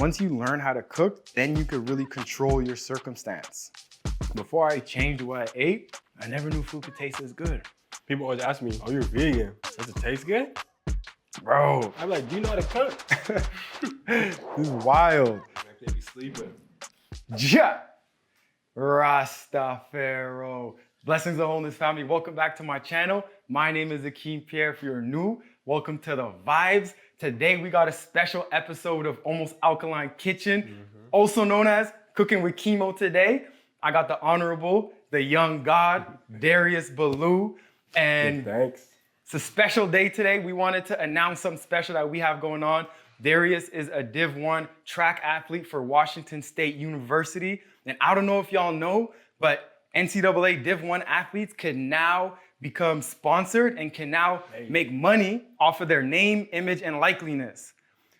once you learn how to cook, then you could really control your circumstance. Before I changed what I ate, I never knew food could taste as good. People always ask me, oh, you're vegan. Does it taste good? Bro. I'm like, do you know how to cook? This is wild. Like they be sleeping. Ja! Rastafaro. Blessings of wholeness, family. Welcome back to my channel. My name is Akeem Pierre. If you're new, welcome to the vibes. Today we got a special episode of Almost Alkaline Kitchen, also known as Cooking with Keemo. Today, I got the honorable, the young god, Darius Baloo, and thanks. It's a special day today. We wanted to announce something special that we have going on. Darius is a Div 1 track athlete for Washington State University. And I don't know if y'all know, but NCAA Div 1 athletes can now become sponsored and can now make money off of their name, image, and likeliness.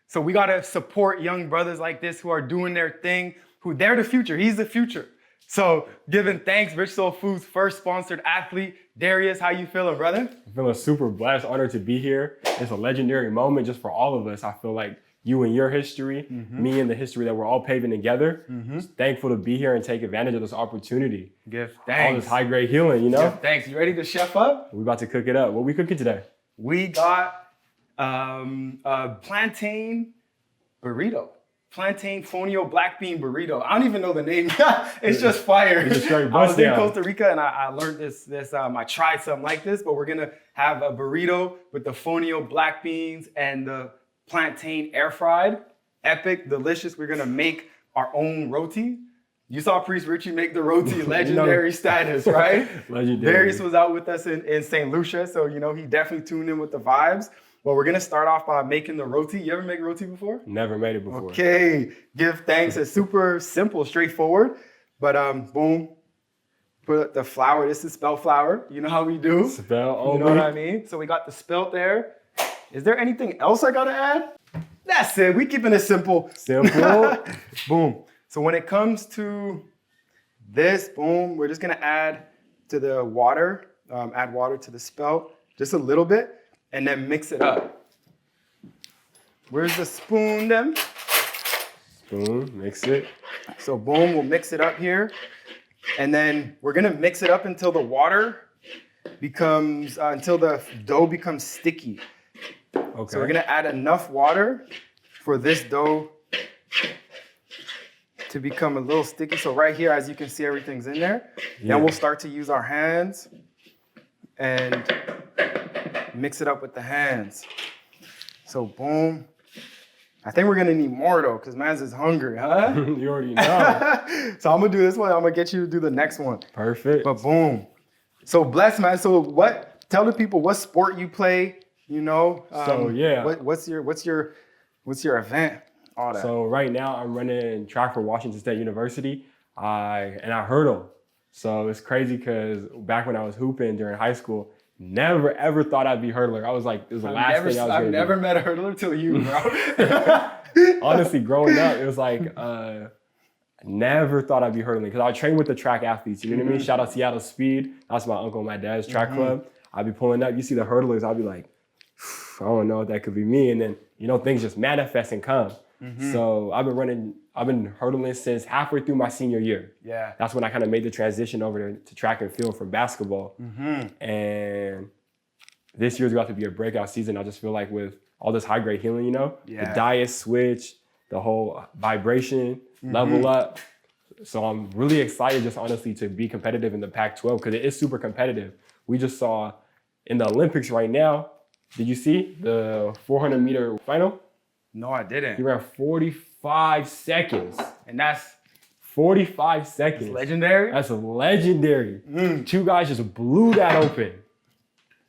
So we gotta support young brothers like this who are doing their thing, who they're the future, he's the future. So giving thanks, Rich Soul Foods' first sponsored athlete. Darius, how you feeling, brother? I'm feeling super blessed, honored to be here. It's a legendary moment just for all of us. I feel like you and your history, me and the history that we're all paving together. Just thankful to be here and take advantage of this opportunity. Give All thanks. this high grade healing, you know? Give thanks. You ready to chef up? We're about to cook it up. What we cooking today? We got a plantain burrito. Plantain Fonio black bean burrito. I don't even know the name. It's just fire. It's a straight I was bust in down. Costa Rica and I learned this. I tried something like this, but we're gonna have a burrito with the Fonio black beans and the plantain air fried. Epic, delicious. We're gonna make our own roti. You saw Priest Richie make the roti, legendary status, right? Legendary. Darius was out with us in St. Lucia, so you know he definitely tuned in with the vibes. Well, we're gonna start off by making the roti. You ever make roti before? Never made it before. Okay, give thanks. It's super simple, straightforward. But boom, put the flour. This is spelt flour. You know how we do. Spell You only. know what I mean? So we got the spelt there. Is there anything else I gotta add? That's it. We keeping it simple. Simple. Boom. So when it comes to this, boom, we're just gonna add to the water, add water to the spelt, just a little bit, and then mix it up. Where's the spoon then? Spoon, mix it. So boom, we'll mix it up here. And then we're gonna mix it up until the water becomes, until the dough becomes sticky. Okay. So we're gonna add enough water for this dough to become a little sticky. So right here, as you can see, everything's in there. Yeah. Then we'll start to use our hands and mix it up with the hands. So boom. I think we're gonna need more though, because man's is hungry, huh? You already know. So I'm gonna do this one, I'm gonna get you to do the next one. Perfect. But boom. So bless, man. So tell the people what sport you play, you know? So yeah. What's your event? All that. So right now I'm running track for Washington State University. I hurdle. So it's crazy because back when I was hooping during high school, never ever thought I'd be a hurdler. I was like, this is the last thing I was I've gonna never do. met a hurdler till you, bro. Honestly, growing up, it was like, never thought I'd be hurdling because I train with the track athletes. You know what I mean? Shout out Seattle Speed. That's my uncle and my dad's track club. I'd be pulling up. You see the hurdlers, I'd be like, I don't know if that could be me. And then, you know, things just manifest and come. So I've been hurdling since halfway through my senior year. Yeah. That's when I kind of made the transition over to track and field from basketball. And this year's about to be a breakout season. I just feel like with all this high grade healing, you know, the diet switch, the whole vibration, level up. So I'm really excited just honestly to be competitive in the Pac-12 because it is super competitive. We just saw in the Olympics right now, did you see the 400 meter final? No, I didn't. He ran 45 seconds. And that's 45 seconds. legendary. That's legendary. Two guys just blew that open.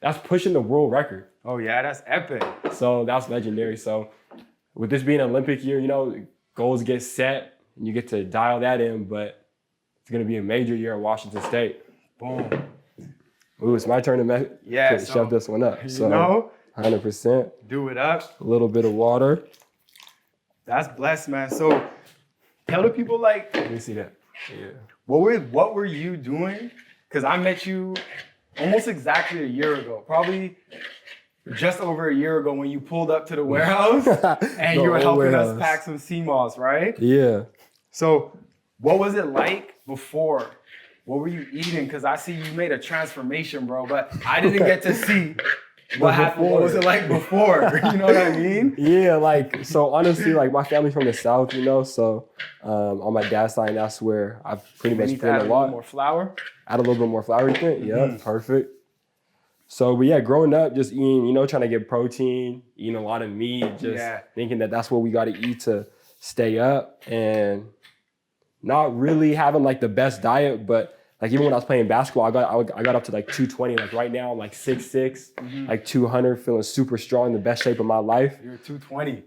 That's pushing the world record. Oh yeah, that's epic. So that's legendary. So with this being an Olympic year, you know, goals get set and you get to dial that in, but it's gonna be a major year at Washington State. Boom. Ooh, it's my turn to shove this one up. So, You know, 100%. do it up. A little bit of water. That's blessed, man. So tell the people like, Let me see that. Yeah. what were you doing? Because I met you almost exactly a year ago, probably just over a year ago when you pulled up to the warehouse and you were helping us pack some Seamoss, right? Yeah. So what was it like before? What were you eating? Because I see you made a transformation, bro, but I didn't get to see what happened. What was it like before? You know what I mean? Yeah, like, so honestly, like my family's from the South, you know, so on my dad's side, that's where I've pretty much been a lot. More flour? Add a little bit more flour to it. Yeah, perfect. So, but yeah, growing up, just eating, you know, trying to get protein, eating a lot of meat, just thinking that that's what we got to eat to stay up, and not really having like the best diet. But like even when I was playing basketball, I got up to like 220. Like right now I'm like 6'6", like 200, feeling super strong, the best shape of my life. You're 220.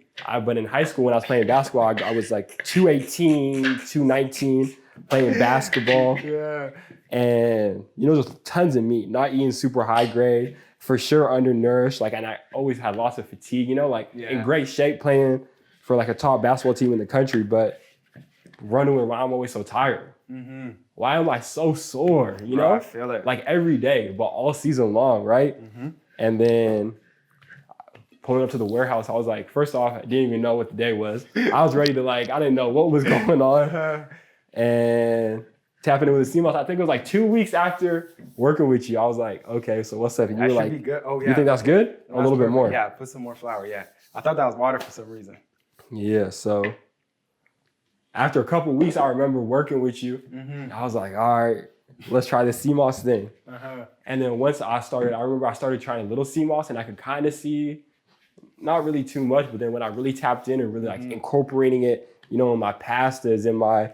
But in high school when I was playing basketball, I was like 218, 219, playing basketball. Yeah. And, you know, just tons of meat, not eating super high grade, for sure undernourished. Like, and I always had lots of fatigue, you know, like in great shape playing for like a top basketball team in the country, but running around, I'm always so tired. Why am I so sore, you know? I feel it. Like every day, but all season long, right? And then pulling up to the warehouse, I was like, first off, I didn't even know what the day was. I was ready to like, I didn't know what was going on. And tapping in with the Seamoss, I think it was like 2 weeks after working with you, I was like, okay, so what's up? And you were like, good. Oh, yeah. You think that's good? A little bit more. Yeah, put some more flour, yeah. I thought that was water for some reason. Yeah, so after a couple of weeks, I remember working with you. I was like, all right, let's try the Seamoss thing. And then once I remember I started trying a little Seamoss, and I could kind of see, not really too much, but then when I really tapped in and really like incorporating it, you know, in my pastas, in my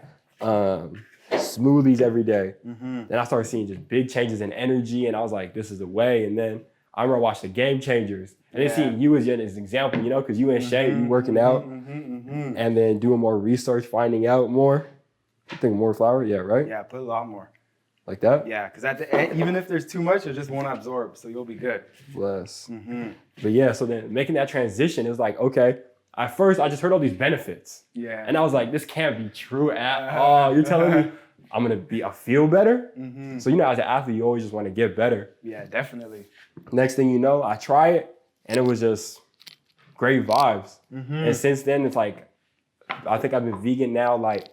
smoothies every day, then I started seeing just big changes in energy, and I was like, this is the way. And then I remember watching the Game Changers, and then seeing you as an example, you know, because you in shape, you working out, and then doing more research, finding out more. I think more flour, yeah, right? Yeah, put a lot more. Like that? Yeah, because at the end, even if there's too much, it just won't absorb, so you'll be good. Bless. But yeah, so then making that transition, it was like, okay, at first I just heard all these benefits. Yeah. And I was like, this can't be true at all. You're telling me I'm I feel better? So, you know, as an athlete, you always just want to get better. Yeah, definitely. Next thing you know, I try it, and it was just great vibes. And since then, it's like, I think I've been vegan now, like,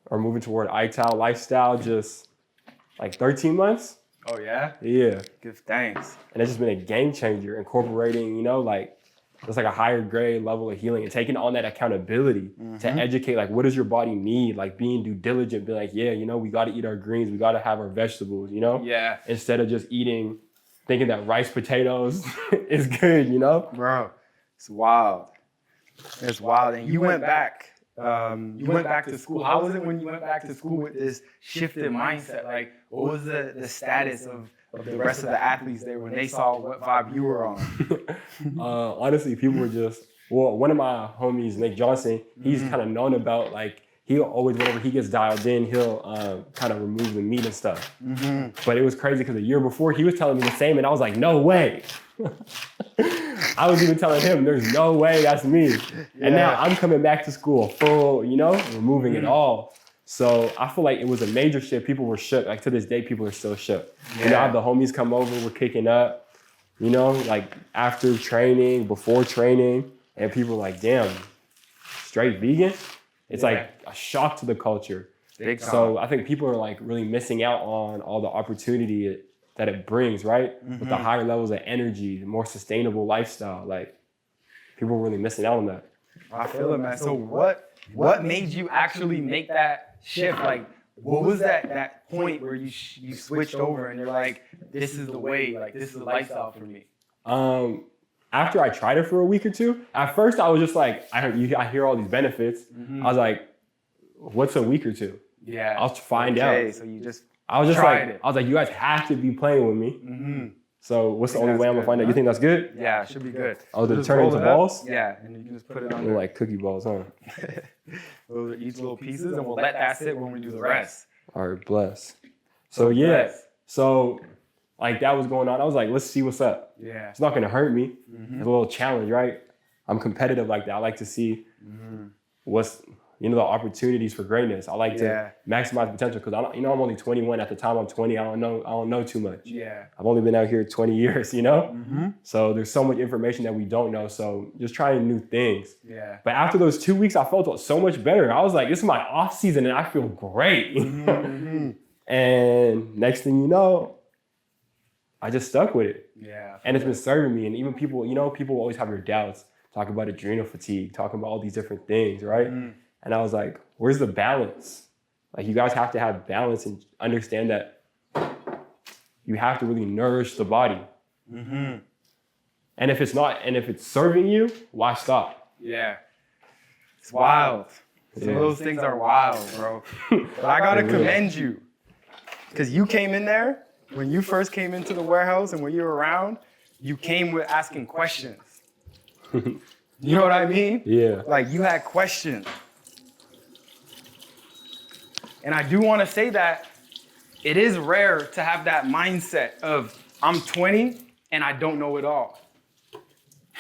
or moving toward ITAL lifestyle, just like 13 months. Oh, yeah? Yeah. Give thanks. And it's just been a game changer, incorporating, you know, like, it's like a higher grade level of healing and taking on that accountability to educate, like, what does your body need? Like, being due diligent, be like, yeah, you know, we got to eat our greens, we got to have our vegetables, you know? Yeah. Instead of just thinking that rice, potatoes is good, you know? Bro, it's wild. It's wild. And you went back. You went back to school. How was it when you went back to school with this shifted mindset? Like, what was the status of the rest of the athletes there when they saw what vibe you were on? Honestly, people were just, well, one of my homies, Nick Johnson, he's kind of known about, like, he'll always, whenever he gets dialed in, he'll kind of remove the meat and stuff. But it was crazy because the year before, he was telling me the same, and I was like, no way. I was even telling him, there's no way that's me. And now I'm coming back to school full, you know, removing it all. So I feel like it was a major shift. People were shook. Like, to this day, people are still shook. You know, I have the homies come over, we're kicking up, you know, like after training, before training, and people are like, damn, straight vegan? It's like a shock to the culture. So I think people are like really missing out on all the opportunity that it brings, right? With the higher levels of energy, the more sustainable lifestyle. Like, people are really missing out on that. I feel it, man. So what made you actually make that shift? Like, what was that point where you switched over and you're like, this is the way, like, this is the lifestyle for me? After I tried it for a week or two, at first I was just like, I hear all these benefits. I was like, what's a week or two? Yeah. I'll find out. Okay, so you just I was like, you guys have to be playing with me. So what's the only way I'm gonna find out? You think that's good? Yeah, it should be good. Oh, to turn into balls? Yeah, and you can just put it on. Like cookie balls, huh? Those are each little pieces, and we'll let that sit when we do the rest. All right, bless. So yeah, so like that was going on. I was like, let's see what's up. Yeah, it's not gonna hurt me. It's a little challenge, right? I'm competitive like that. I like to see what's you know, the opportunities for greatness. I like to maximize potential because I'm only 21 at the time. I'm 20. I don't know too much. Yeah. I've only been out here 20 years, you know? So there's so much information that we don't know. So just trying new things. Yeah. But after those 2 weeks, I felt so much better. I was like, this is my off season and I feel great. And next thing you know, I just stuck with it. Yeah. And it's been serving me. And even people, you know, people always have their doubts, talk about adrenal fatigue, talking about all these different things, right? And I was like, where's the balance? Like, you guys have to have balance and understand that you have to really nourish the body. And if it's serving you, why stop? Yeah. It's wild. Some of those things are wild, bro. But I gotta commend you. Because you came in there, when you first came into the warehouse and when you were around, you came with asking questions. You know what I mean? Yeah. Like, you had questions. And I do want to say that it is rare to have that mindset of, I'm 20 and I don't know it all.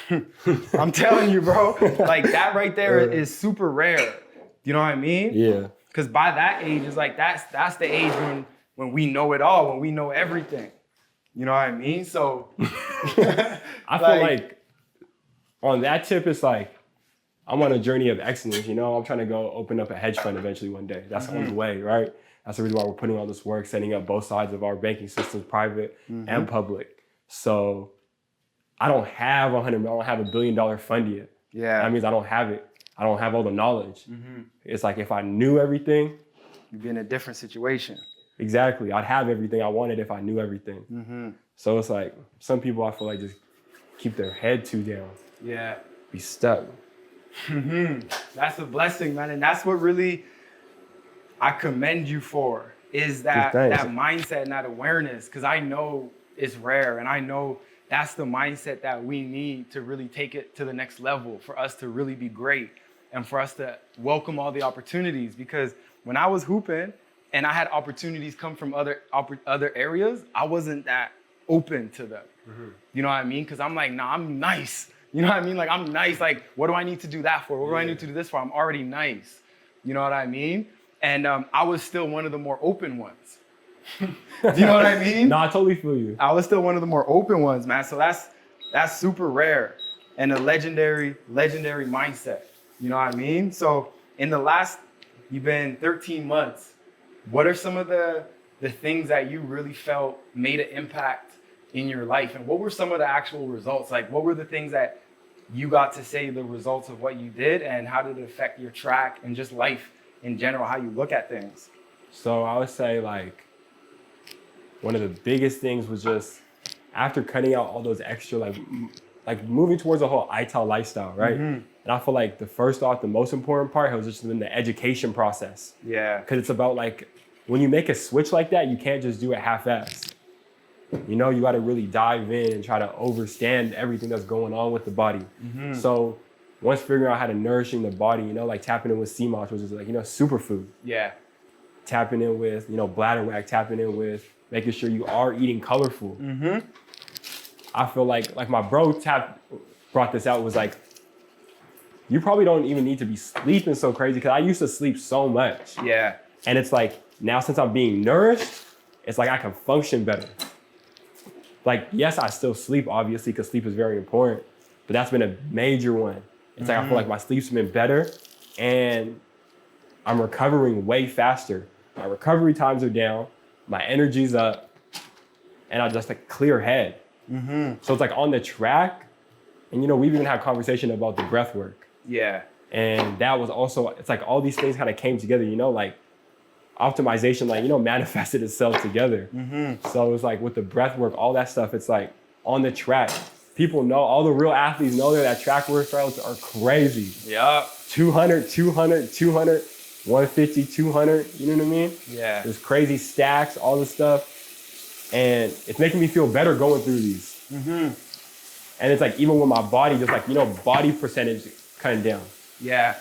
I'm telling you, bro, like that right there is super rare. You know what I mean? Yeah. Because by that age, it's like that's the age when we know it all, when we know everything. You know what I mean? So I feel like on that tip, it's like, I'm on a journey of excellence, you know? I'm trying to go open up a hedge fund eventually one day. That's on the way, right? That's the reason why we're putting all this work, setting up both sides of our banking systems, private and public. So I don't have I don't have $1 billion fund yet. Yeah. That means I don't have it. I don't have all the knowledge. It's like, if I knew everything, you'd be in a different situation. Exactly. I'd have everything I wanted if I knew everything. So it's like, some people I feel like just keep their head too down. Yeah. Be stuck. That's a blessing, man. And that's what really I commend you for, is that mindset and that awareness. Because I know it's rare, and I know that's the mindset that we need to really take it to the next level, for us to really be great and for us to welcome all the opportunities. Because when I was hooping and I had opportunities come from other areas, I wasn't that open to them. You know what I mean? Because I'm like, nah, I'm nice. You know what I mean? Like, I'm nice. Like, what do I need to do that for? What do I need to do this for? I'm already nice. You know what I mean? And I was still one of the more open ones. Do you know what I mean? No, I totally feel you. I was still one of the more open ones, man. So that's super rare and a legendary mindset. You know what I mean? So in the last, you've been 13 months. What are some of the things that you really felt made an impact in your life? And what were some of the actual results? Like, what were the things that you got to say the results of what you did, and how did it affect your track and just life in general, how you look at things? So I would say, like, one of the biggest things was just after cutting out all those extra, like moving towards a whole ITAL lifestyle, right? And I feel like the most important part has just been the education process. Yeah. Because it's about, like, when you make a switch like that, you can't just do it half-assed. You know, you got to really dive in and try to understand everything that's going on with the body. So once figuring out how to nourishing the body, you know, like tapping in with Seamoss, which is like, you know, superfood. Yeah. Tapping in with, you know, bladder whack, tapping in with making sure you are eating colorful. I feel like my bro brought this out, was like, you probably don't even need to be sleeping so crazy, because I used to sleep so much. Yeah. And it's like, now since I'm being nourished, it's like I can function better. Like, yes, I still sleep, obviously, because sleep is very important, but that's been a major one. It's like, I feel like my sleep's been better, and I'm recovering way faster. My recovery times are down, my energy's up, and I just like clear head. So it's like on the track, and you know, we've even had a conversation about the breath work. Yeah. And that was also, it's like all these things kind of came together, you know, like optimization, like, you know, manifested itself together. So it's like with the breath work, all that stuff, it's like on the track. People know, all the real athletes know that track workouts are crazy. Yeah. 200, 200, 200, 150, 200, you know what I mean? Yeah. There's crazy stacks, all this stuff. And it's making me feel better going through these. And it's like, even with my body, just like, you know, body percentage cutting down. Yeah.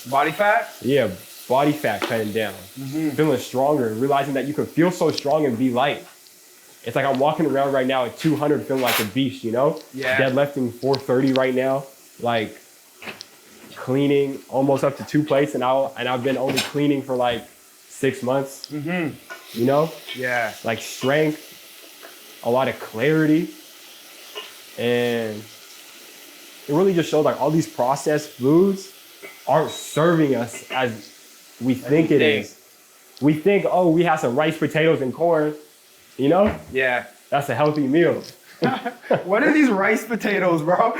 Body fat? Yeah, body fat cutting down. Feeling stronger, realizing that you can feel so strong and be light. It's like I'm walking around right now at 200 feeling like a beast, you know? Yeah. Deadlifting 430 right now. Like, cleaning almost up to 2 plates, and I've been only cleaning for like 6 months. You know? Yeah. Like strength, a lot of clarity, and it really just shows like all these processed foods aren't serving us as we think it is. We think, oh, we have some rice, potatoes, and corn, you know? Yeah. That's a healthy meal. What are these rice potatoes, bro?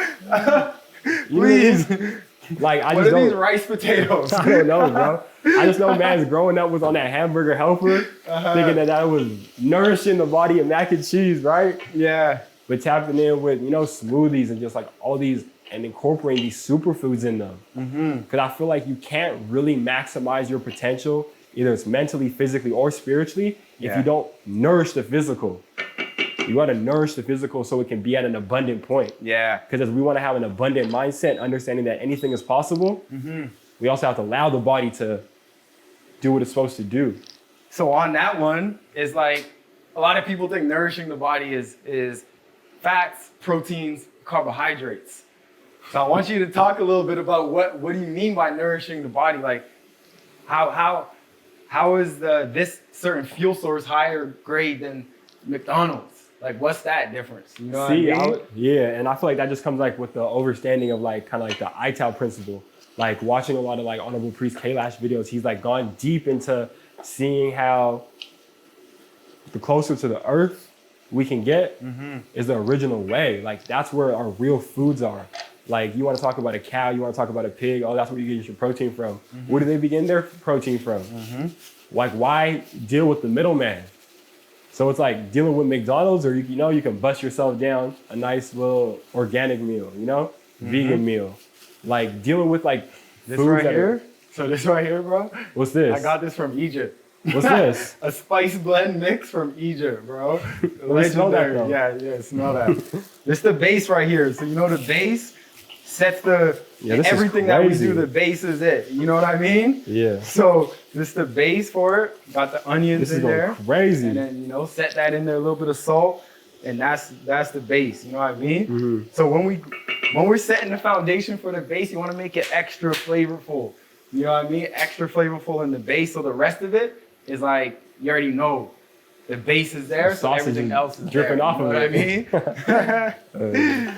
Please. Like, what are these rice potatoes? I don't know, bro. I just know man's growing up was on that hamburger helper, thinking that was nourishing the body of mac and cheese, right? Yeah. But tapping in with, you know, smoothies and just like all these, and incorporating these superfoods in them. Because I feel like you can't really maximize your potential, either it's mentally, physically, or spiritually, if you don't nourish the physical. You want to nourish the physical so it can be at an abundant point. Yeah. Because as we want to have an abundant mindset, understanding that anything is possible, we also have to allow the body to do what it's supposed to do. So on that one, it's like a lot of people think nourishing the body is fats, proteins, carbohydrates. So I want you to talk a little bit about what do you mean by nourishing the body? Like how is this certain fuel source higher grade than McDonald's? Like, what's that difference? You know what I mean? Yeah, and I feel like that just comes like with the understanding of like kind of like the ITAL principle. Like watching a lot of like Honorable Priest Kailash videos, he's like gone deep into seeing how the closer to the earth we can get is the original way. Like that's where our real foods are. Like you want to talk about a cow, you want to talk about a pig, oh, that's where you get your protein from. Where do they begin their protein from? Like why deal with the middleman? So it's like dealing with McDonald's, or you know, you can bust yourself down a nice little organic meal, you know, vegan meal. Like dealing with like this foods right that here. So this right here, bro. What's this? I got this from Egypt. What's this? A spice blend mix from Egypt, bro. Let me smell that, though. Yeah, smell that. This is the base right here. So you know the base sets the everything that we do. The base is it. You know what I mean? Yeah. So this is the base for it. Got the onions in there. This is crazy. And then set that in there, a little bit of salt, and that's the base. You know what I mean? So when we're setting the foundation for the base, you want to make it extra flavorful. You know what I mean? Extra flavorful in the base. So the rest of it is like, you already know the base is there, so everything else is dripping there. off of it. You know what I mean?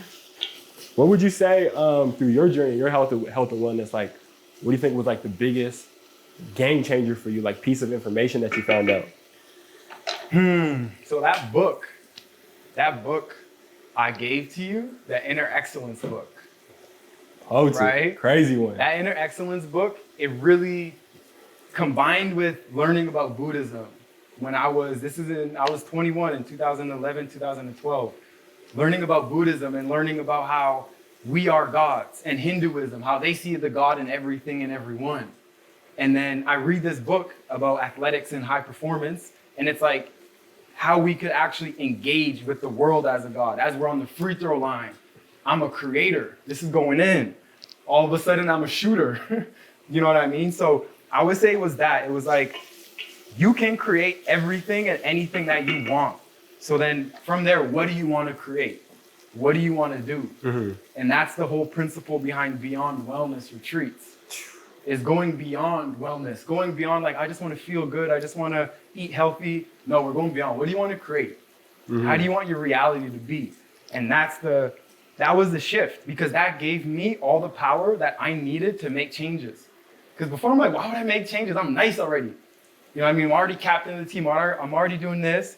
What would you say through your journey, your health and wellness, like, what do you think was like the biggest game changer for you, like piece of information that you found out? So that book I gave to you, the Inner Excellence book. Oh, right? Crazy one. That Inner Excellence book, it really combined with learning about Buddhism. When I was 21 in 2011, 2012, learning about Buddhism and learning about how we are gods, and Hinduism, how they see the God in everything and everyone. And then I read this book about athletics and high performance, and it's like how we could actually engage with the world as a God. As we're on the free throw line, I'm a creator. This is going in. All of a sudden, I'm a shooter. You know what I mean? So I would say it was that. It was like, you can create everything and anything that you want. So then from there, what do you want to create? What do you want to do? And that's the whole principle behind Beyond Wellness retreats, is going beyond wellness, going beyond like, I just want to feel good. I just want to eat healthy. No, we're going beyond. What do you want to create? How do you want your reality to be? And that was the shift, because that gave me all the power that I needed to make changes. Because before I'm like, why would I make changes? I'm nice already. You know what I mean? I'm already captain of the team. I'm already doing this.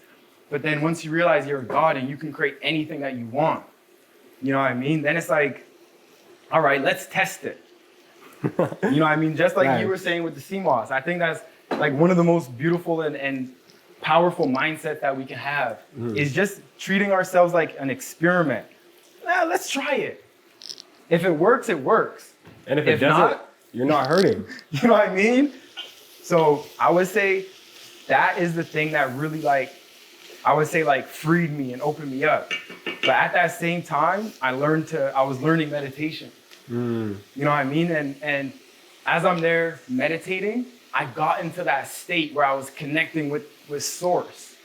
But then once you realize you're a God and you can create anything that you want, you know what I mean? Then it's like, all right, let's test it. You know what I mean? Just like you were saying with the Seamoss. I think that's like one of the most beautiful and powerful mindsets that we can have is just treating ourselves like an experiment. Let's try it. If it works, it works. And if it doesn't, not, you're not hurting. You know what I mean? So I would say that is the thing that really freed me and opened me up. But at that same time, I was learning meditation. You know what I mean? And as I'm there meditating, I got into that state where I was connecting with Source.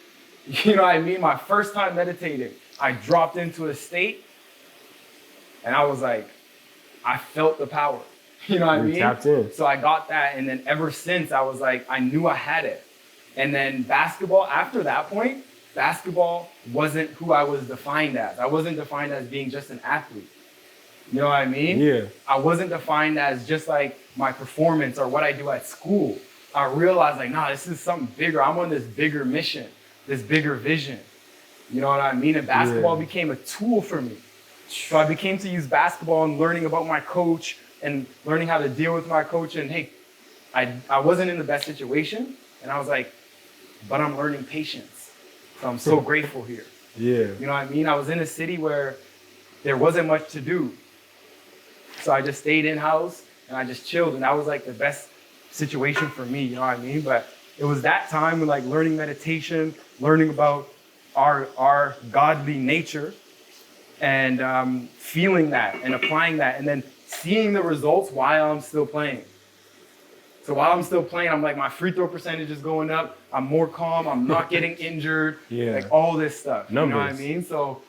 You know what I mean? My first time meditating, I dropped into a state and I was like, I felt the power. You know what I mean? Tapped in. So I got that, and then ever since I was like, I knew I had it. And then basketball, after that point, basketball wasn't who I was defined as. I wasn't defined as being just an athlete. You know what I mean? Yeah. I wasn't defined as just like my performance or what I do at school. I realized like, nah, this is something bigger. I'm on this bigger mission, this bigger vision. You know what I mean? And basketball became a tool for me. So I became to use basketball and learning about my coach and learning how to deal with my coach. And hey, I wasn't in the best situation. And I was like, but I'm learning patience. So I'm so grateful here. Yeah. You know what I mean? I was in a city where there wasn't much to do. So I just stayed in-house and I just chilled. And that was like the best situation for me, you know what I mean? But it was that time with like learning meditation, learning about our godly nature and feeling that and applying that and then seeing the results while I'm still playing. So while I'm still playing, I'm like, my free throw percentage is going up. I'm more calm. I'm not getting injured. Like all this stuff. Numbers. You know what I mean? So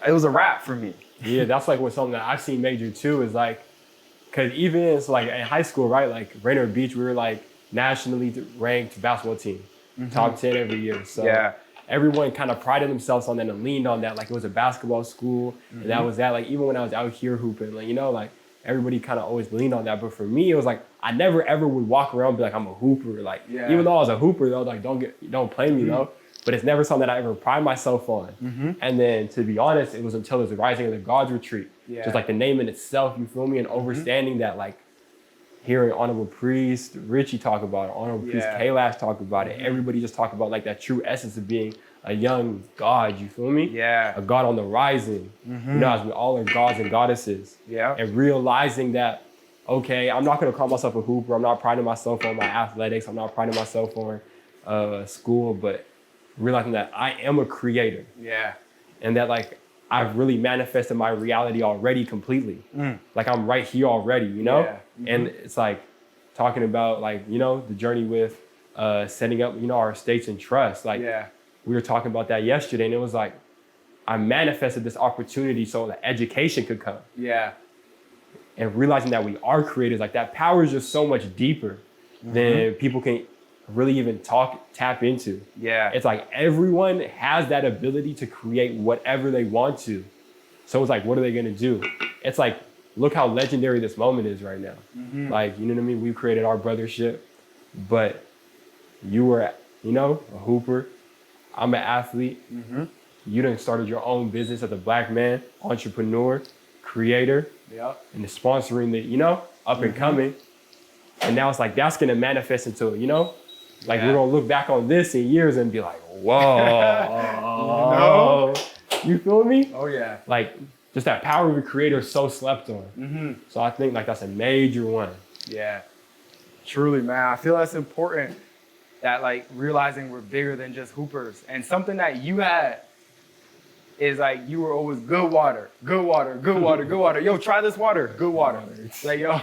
it was a wrap for me. Yeah, that's like what something that I've seen major too is like, cause even it's like in high school, right? Like Rainier Beach, we were like nationally ranked basketball team, top 10 every year. So everyone kind of prided themselves on that and leaned on that. Like it was a basketball school and that was that. Like even when I was out here hooping, like, you know, like everybody kind of always leaned on that. But for me, it was like, I never ever would walk around and be like, I'm a hooper. Like even though I was a hooper though, like don't play me though. But it's never something that I ever pride myself on. And then to be honest, it was until it was the Rising of the Gods retreat. Just like the name in itself, you feel me? And understanding that like hearing Honorable Priest, Richie talk about it, Honorable Priest Kailash talk about it. Everybody just talk about like that true essence of being a young God, you feel me? A God on the rising. You know, as we all are gods and goddesses. And realizing that, okay, I'm not gonna call myself a hooper. I'm not priding myself on my athletics. I'm not priding myself on school, but realizing that I am a creator. And that like, I've really manifested my reality already completely. Like I'm right here already, you know? And it's like talking about like, you know, the journey with setting up, you know, our states and trust. Like we were talking about that yesterday and it was like, I manifested this opportunity so that education could come. And realizing that we are creators, like that power is just so much deeper than people can really even tap into. It's like everyone has that ability to create whatever they want to. So it's like, what are they gonna do? It's like, look how legendary this moment is right now. Like, you know what I mean? We created our brothership, but you were, you know, a hooper. I'm an athlete. You done started your own business as a Black man, entrepreneur, creator, and the sponsoring the, you know, up and coming. And now it's like, that's gonna manifest into, you know, like we're gonna look back on this in years and be like, whoa, you feel me? Like just that power of a creator is so slept on. So I think like that's a major one. Truly, man. I feel that's important that like realizing we're bigger than just hoopers. And something that you had is like, you were always good water, good water, good water, good water. Yo, try this water, good water. Like, yo,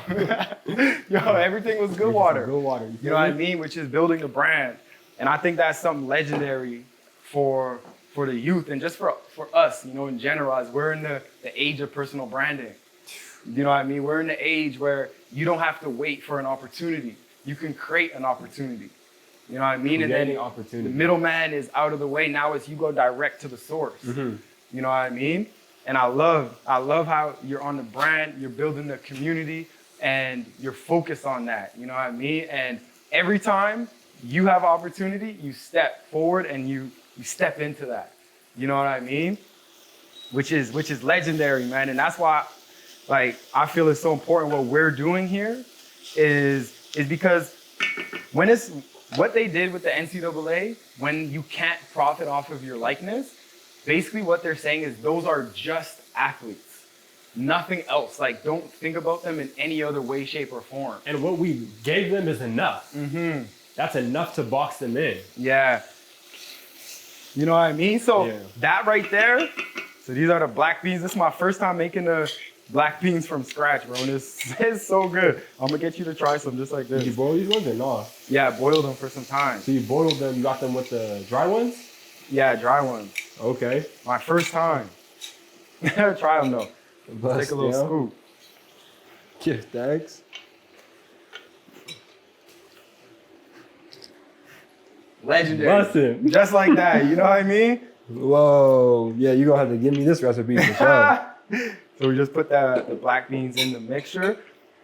everything was good water. Good water. You know what I mean? Which is building a brand. And I think that's something legendary for the youth and just for us, you know, in general, as we're in the age of personal branding. You know what I mean? We're in the age where you don't have to wait for an opportunity. You can create an opportunity. You know what I mean? And then the middleman is out of the way. Now it's you go direct to the source. You know what I mean? And I love how you're on the brand, you're building the community, and you're focused on that. You know what I mean? And every time you have opportunity, you step forward and you step into that. You know what I mean? Which is legendary, man. And that's why, like, I feel it's so important what we're doing here is because when it's what they did with the NCAA, when you can't profit off of your likeness, basically what they're saying is those are just athletes, nothing else. Like, don't think about them in any other way, shape, or form. And what we gave them is enough. That's enough to box them in. You know what I mean? So that right there, so these are the black beans. This is my first time making the black beans from scratch, bro. And this is so good. I'm gonna get you to try some just like this. Did you boil these ones or no? Yeah, I boiled them for some time. So you boiled them, you got them with the dry ones? Yeah, dry ones. Okay. My first time. Try them though. Take a little scoop. Yeah, thanks. Legendary. Bustin'. Just like that, you know what I mean? Whoa. Yeah, you're going to have to give me this recipe for sure. So we just put the black beans in the mixture.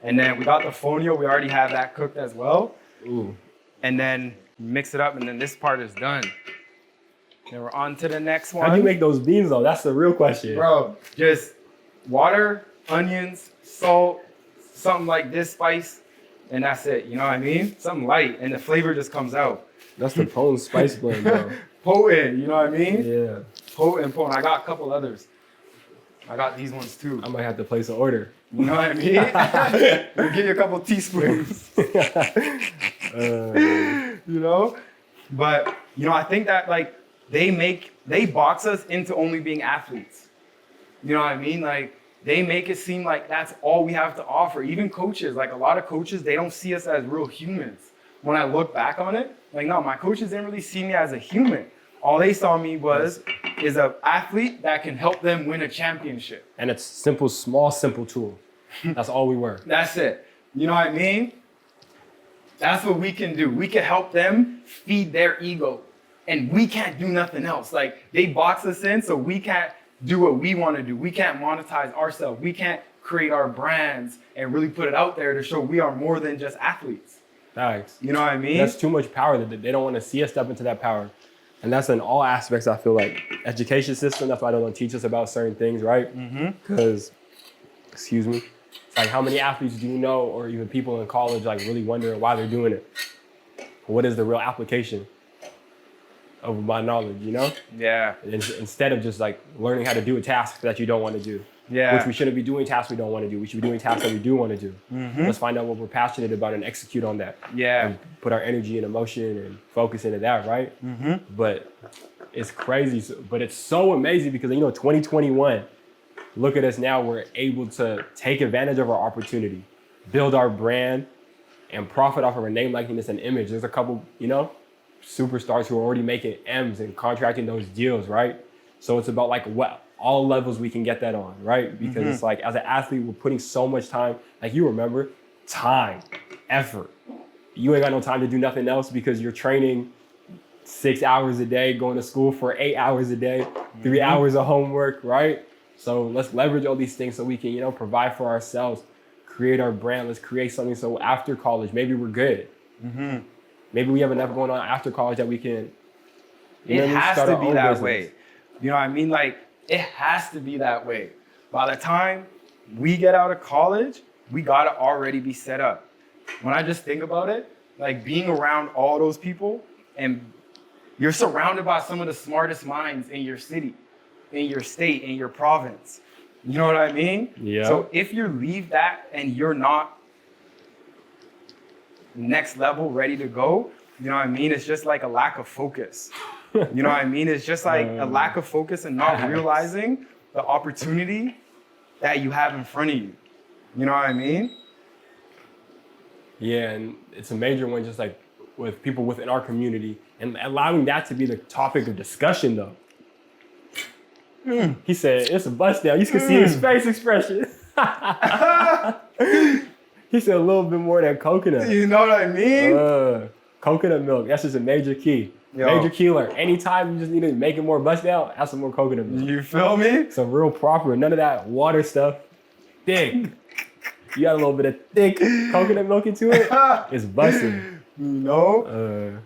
And then we got the fonio. We already have that cooked as well. Ooh. And then mix it up, and then this part is done. Then we're on to the next one. How'd you make those beans though? That's the real question. Bro, just water, onions, salt, something like this spice, and that's it. You know what I mean? Something light, and the flavor just comes out. That's the potent spice blend, bro. Potent, you know what I mean? Yeah. Potent. I got a couple others. I got these ones too. I might have to place an order. You know what I mean? We'll give you a couple teaspoons. You know? But, you know, I think that like they box us into only being athletes. You know what I mean? Like they make it seem like that's all we have to offer. Even coaches, like a lot of coaches, they don't see us as real humans. When I look back on it, like no, my coaches didn't really see me as a human. All they saw me is an athlete that can help them win a championship. And it's simple, small, simple tool. That's all we were. That's it. You know what I mean? That's what we can do. We can help them feed their ego. And we can't do nothing else. Like they box us in so we can't do what we want to do. We can't monetize ourselves. We can't create our brands and really put it out there to show we are more than just athletes. Thanks. You know what I mean? That's too much power that they don't want to see us step into that power. And that's in all aspects, I feel like. Education system, that's why they don't teach us about certain things, right? Because, excuse me, it's like how many athletes do you know, or even people in college, like really wondering why they're doing it? What is the real application of my knowledge, you know? Yeah. Instead of just like learning how to do a task that you don't want to do. Yeah. Which we shouldn't be doing tasks we don't want to do. We should be doing tasks that we do want to do. Let's find out what we're passionate about and execute on that. Yeah. And put our energy and emotion and focus into that, right? But it's crazy. But it's so amazing because, you know, 2021, look at us now. We're able to take advantage of our opportunity, build our brand, and profit off of our name, likeness, and image. There's a couple, you know, superstars who are already making M's and contracting those deals, right? So it's about like what all levels we can get that on, right? Because it's like, as an athlete, we're putting so much time, like you remember, time, effort. You ain't got no time to do nothing else because you're training 6 hours a day, going to school for 8 hours a day, 3 hours of homework, right? So let's leverage all these things so we can, you know, provide for ourselves, create our brand. Let's create something so after college, maybe we're good. Maybe we have enough going on after college that we can, It has to be that way. You know what I mean? Like, it has to be that way. By the time we get out of college, we gotta already be set up. When I just think about it, like being around all those people, and you're surrounded by some of the smartest minds in your city, in your state, in your province. You know what I mean? Yeah. So if you leave that and you're not next level ready to go, you know what I mean? It's just like a lack of focus. You know what I mean? It's just like a lack of focus and not realizing the opportunity that you have in front of you. You know what I mean? Yeah, and it's a major one just like with people within our community and allowing that to be the topic of discussion though. He said, it's a bust down. You can see his face expression. He said a little bit more than coconut. You know what I mean? Coconut milk, that's just a major key. Yo. Major killer. Anytime you just need to make it more bust down, have some more coconut milk. You feel me? Some real proper, none of that water stuff. Thick. You got a little bit of thick coconut milk into it, it's busting. You know?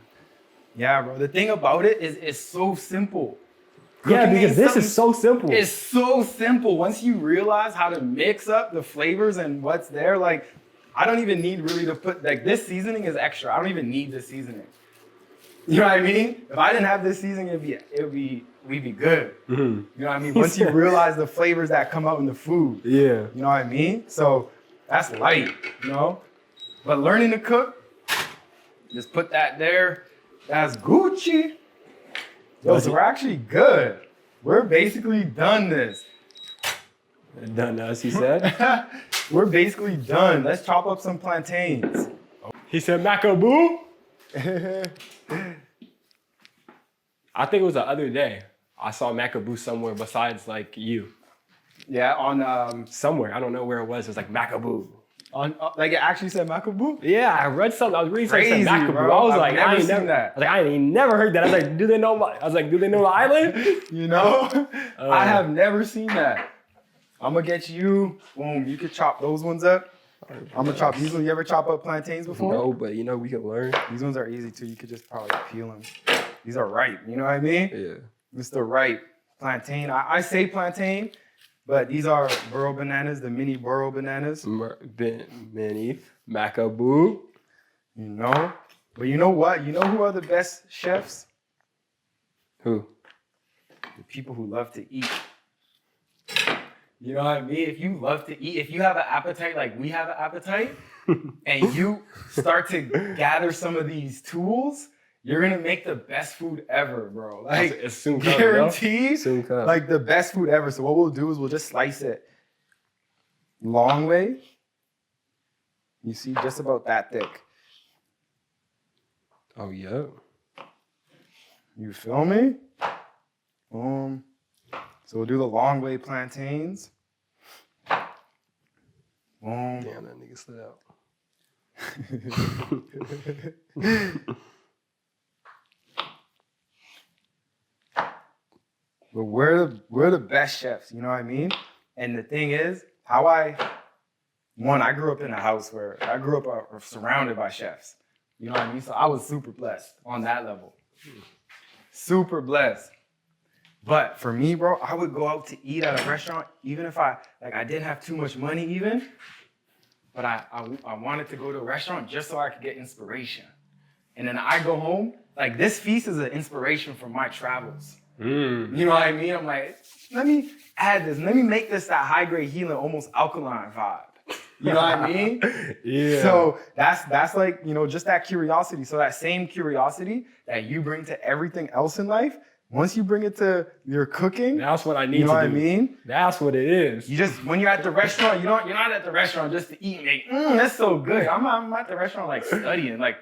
Yeah, bro. The thing about it is it's so simple. Yeah, Cooking because ain't this is so simple. It's so simple. Once you realize how to mix up the flavors and what's there, like, I don't even need really to put, like, this seasoning is extra. I don't even need this seasoning. You know what I mean? If I didn't have this seasoning, we'd be good. You know what I mean? Once you realize the flavors that come out in the food. Yeah. You know what I mean? So that's light, you know? But learning to cook, just put that there. That's Gucci. Yo, so we're actually good. We're basically done this. Done us, he said. We're basically done. Let's chop up some plantains. He said, Macaboo. I think it was the other day. I saw Macaboo somewhere besides like you. Yeah, on Somewhere. I don't know where it was. It was like Macaboo. Like it actually said Macaboo? Yeah, I read something. I was reading something Crazy, that said Macaboo. bro. I was I've like, never I ain't seen never. that. I was like, I ain't never heard that. I was like, do they know the island? You know? I have never seen that. I'm gonna get you. Boom. You could chop those ones up. I'm gonna chop these ones. You ever chop up plantains before? No, but you know we can learn. These ones are easy too. You could just probably peel them. These are ripe. You know what I mean? Yeah. It's the ripe plantain. I say plantain, but these are Burro bananas, the mini Burro bananas. Mini Macaboo. You know? But you know what? You know who are the best chefs? Who? The people who love to eat. You know what I mean? If you love to eat, if you have an appetite like we have an appetite, and you start to gather some of these tools, you're gonna make the best food ever, bro. Like it's soon coming, guaranteed, soon coming. like the best food ever. So what we'll do is we'll just slice it long way. You see, just about that thick. Oh yeah. You feel me? So we'll do the long way plantains. Damn, that nigga slid out. But we're the best chefs, you know what I mean? And the thing is, I grew up in a house where I grew up surrounded by chefs. You know what I mean? So I was super blessed on that level. Super blessed. But for me, bro, I would go out to eat at a restaurant, even if I didn't have too much money even. But I wanted to go to a restaurant just so I could get inspiration. And then I go home, like this feast is an inspiration from my travels. You know what I mean? I'm like, let me add this. Let me make this that high grade healing, almost alkaline vibe. You know what I mean? Yeah. So that's like, you know, just that curiosity. So that same curiosity that you bring to everything else in life, once you bring it to your cooking, that's what I need to do. You know what I mean? That's what it is. You just, when you're at the restaurant, you're not at the restaurant just to eat and like, that's so good. I'm at the restaurant like studying, like,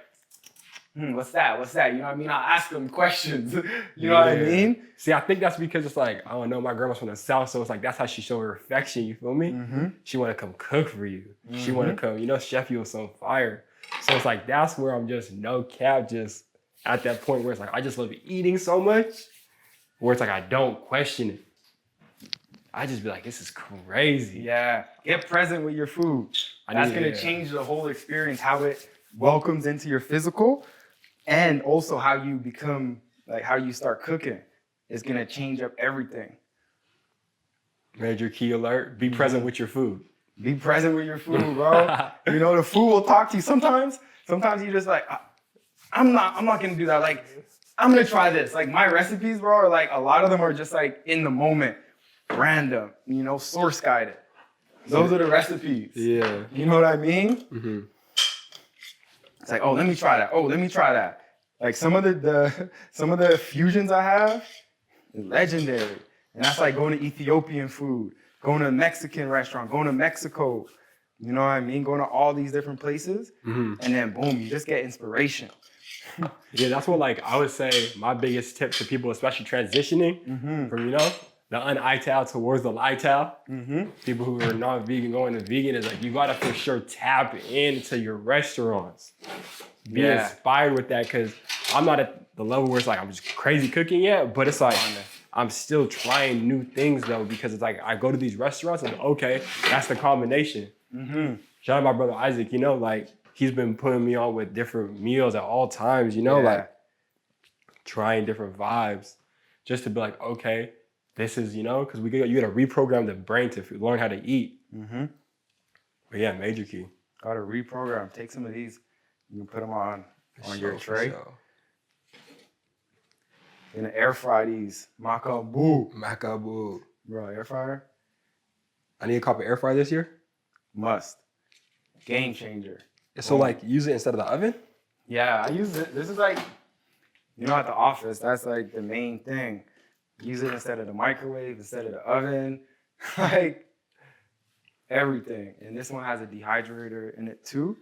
what's that? You know what I mean? I'll ask them questions. You know what I mean? See, I think that's because it's like, I don't know, my grandma's from the South, so it's like, that's how she showed her affection, you feel me? Mm-hmm. She want to come cook for you. She want to come, you know, chef you with some fire. So it's like, that's where I'm just no cap, just at that point where it's like, I just love eating so much, where it's like, I don't question it. I just be like, this is crazy. Yeah, get present with your food. That's gonna change the whole experience, how it welcomes into your physical, and also how you become, like how you start cooking. It's gonna change up everything. Major key alert, be present with your food. Be present with your food, bro. You know, the food will talk to you. Sometimes you just like, I'm not gonna do that. Like, I'm gonna try this. Like my recipes, bro, are like, a lot of them are just like in the moment, random, you know, source guided. Those are the recipes. Yeah. You know what I mean? Mm-hmm. It's like, oh, let me try that. Oh, let me try that. Like some of the fusions I have, legendary. And that's like going to Ethiopian food, going to a Mexican restaurant, going to Mexico. You know what I mean? Going to all these different places. And then boom, you just get inspiration. Yeah, that's what like I would say my biggest tip to people, especially transitioning from, you know, the un-ital towards the lital. People who are not vegan going to vegan is like, you gotta for sure tap into your restaurants. Be inspired with that, because I'm not at the level where it's like I'm just crazy cooking yet, but it's like I'm still trying new things though, because it's like I go to these restaurants and okay, that's the combination. Shout out my brother Isaac, you know, like he's been putting me on with different meals at all times, you know, like trying different vibes just to be like, okay, this is, you know, because you gotta reprogram the brain to learn how to eat. But yeah, major key. Gotta reprogram. Take some of these. You can put them on your tray. And air fry these. Macaboo. Bro, air fryer? I need a copy air fryer this year? Must. Game changer. So like use it instead of the oven? Yeah, I use it. This is like, you know, at the office, that's like the main thing. Use it instead of the microwave, instead of the oven, like everything. And this one has a dehydrator in it too.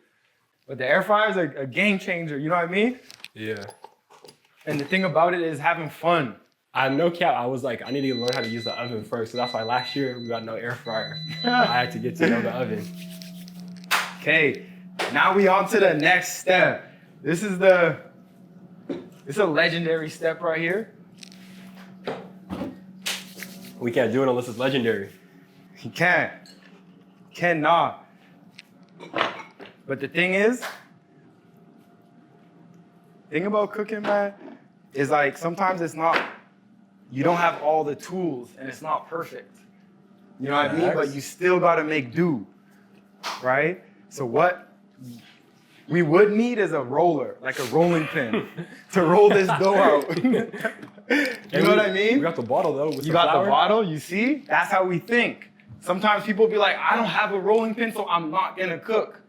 But the air fryer is a game changer, you know what I mean? Yeah. And the thing about it is having fun. I no cap, I was like, I need to learn how to use the oven first. So that's why last year we got no air fryer. I had to get to know the oven. Okay, now we on to the next step. This is a legendary step right here. We can't do it unless it's legendary. You can't. Cannot. But the thing about cooking, man, is like sometimes it's not, you don't have all the tools and it's not perfect. You know what I mean? But you still gotta make do, right? So what we would need is a roller, like a rolling pin, to roll this dough out. You know what I mean? We got the bottle though. With You got the bottle, you see? That's how we think. Sometimes people be like, I don't have a rolling pin, so I'm not gonna cook.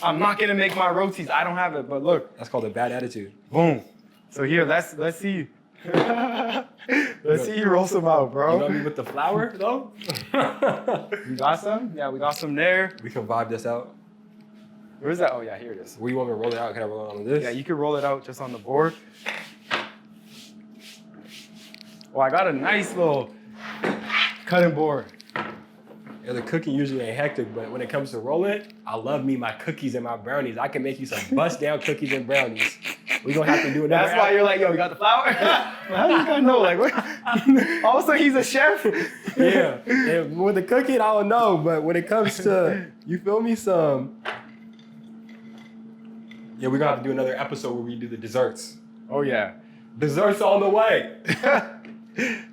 I'm not gonna make my rotis. I don't have it, but look. That's called a bad attitude. Boom. So here, let's see. Let's see you roll some out, bro. You know me with the flour though? You got some? Yeah, we got some there. We can vibe this out. Where's that? Oh yeah, here it is. Where you want me to roll it out? Can I roll it on this? Yeah, you can roll it out just on the board. Oh, I got a nice little cutting board. Yeah, the cooking usually ain't hectic, but when it comes to rolling, I love me my cookies and my brownies. I can make you some bust down cookies and brownies. We gonna have to do another. That's why you're like, yo, we got the flour? How do you guys know? Like, what? Also, he's a chef? Yeah. And with the cooking, I don't know, but when it comes to, you feel me, yeah, we're gonna have to do another episode where we do the desserts. Oh, yeah. Desserts on the way.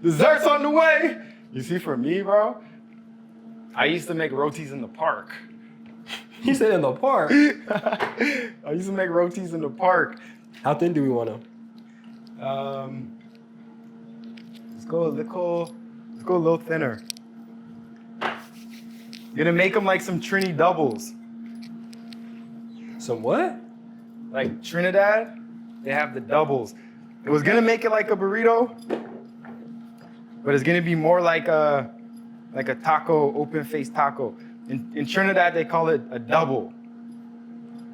Desserts on the way. You see, for me, bro, I used to make rotis in the park. He said in the park. I used to make rotis in the park. How thin do we want them? Let's go a little thinner. You're gonna make them like some Trini doubles. Some what? Like Trinidad, they have the doubles. It was gonna make it like a burrito, but it's gonna be more like a taco, open-faced taco. In Trinidad, they call it a double,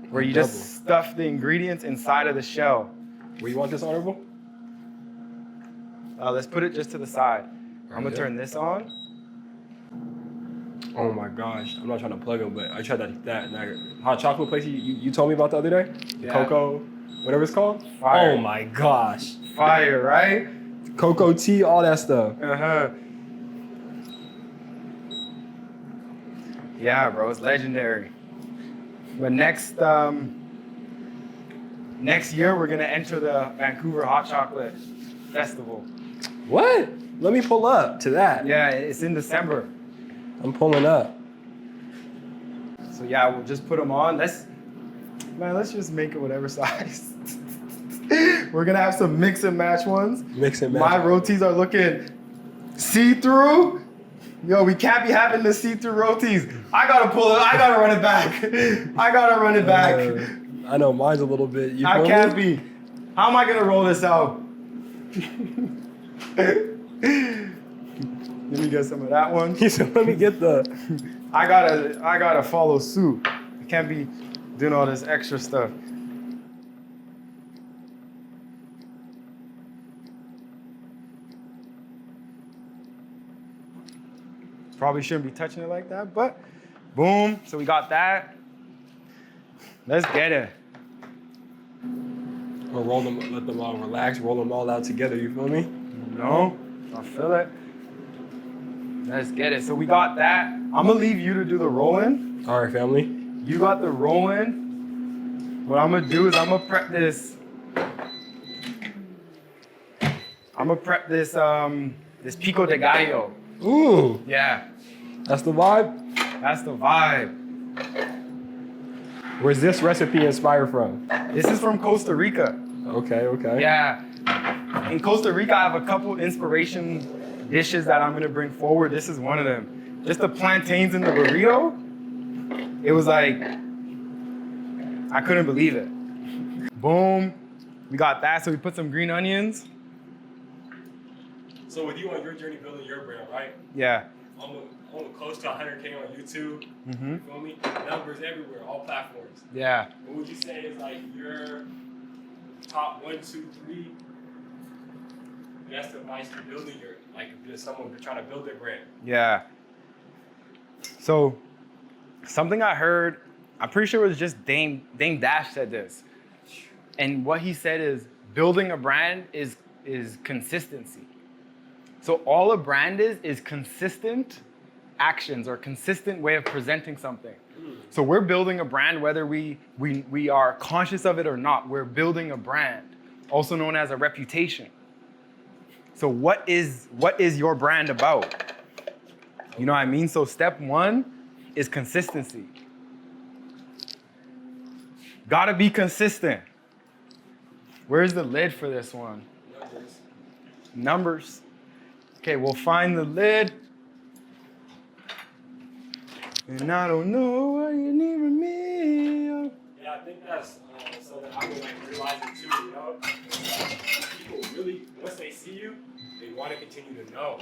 where you just stuff the ingredients inside of the shell. Where you want this, Honorable? Let's put it just to the side. I'm gonna turn this on. Oh my gosh, I'm not trying to plug them, but I tried that hot chocolate place you told me about the other day. Yeah. Cocoa, whatever it's called. Fire. Oh my gosh. Fire, right? Cocoa tea, all that stuff. Uh-huh. Yeah, bro, it's legendary. But next year, we're gonna enter the Vancouver Hot Chocolate Festival. What? Let me pull up to that. Yeah, it's in December. I'm pulling up. So yeah, we'll just put them on. Let's just make it whatever size. We're gonna have some mix and match ones. Mix and match. My rotis are looking see-through. Yo, we can't be having the see-through rotis. I gotta pull it. I gotta run it back. I gotta run it back. I know mine's a little bit. I can't be. How am I gonna roll this out? Let me get some of that one. He said, let me get the. I gotta follow suit. I can't be doing all this extra stuff. Probably shouldn't be touching it like that, but boom. So we got that. Let's get it. Or roll them, let them all relax, roll them all out together, you feel me? No, I feel it. Let's get it. So we got that. I'm gonna leave you to do the rolling. All right, family. You got the rolling. What I'm gonna do is I'm gonna prep this. This pico de gallo. Ooh. Yeah. That's the vibe? That's the vibe. Where's this recipe inspired from? This is from Costa Rica. Okay. Yeah. In Costa Rica, I have a couple inspiration dishes that I'm gonna bring forward. This is one of them. Just the plantains in the burrito. It was like, I couldn't believe it. Boom. We got that, so we put some green onions. So with you on your journey building your brand, right? Yeah. I'm close to 100K on YouTube. Mm-hmm. You feel me? Numbers everywhere, all platforms. Yeah. What would you say is like your top 1, 2, 3 best advice for building your, like if someone trying to build their brand? Yeah. So something I heard I'm pretty sure it was just Dame Dash said this. And what he said is building a brand is consistency. So all a brand is consistent actions or consistent way of presenting something. So we're building a brand whether we are conscious of it or not. We're building a brand, also known as a reputation. So what is your brand about? You know what I mean? So step one is consistency. Gotta be consistent. Where's the lid for this one? Numbers. Okay, we'll find the lid. And I don't know what you need from me. Yeah, I think that's something I've been like realizing too, you know? People really, once they see you, they want to continue to know.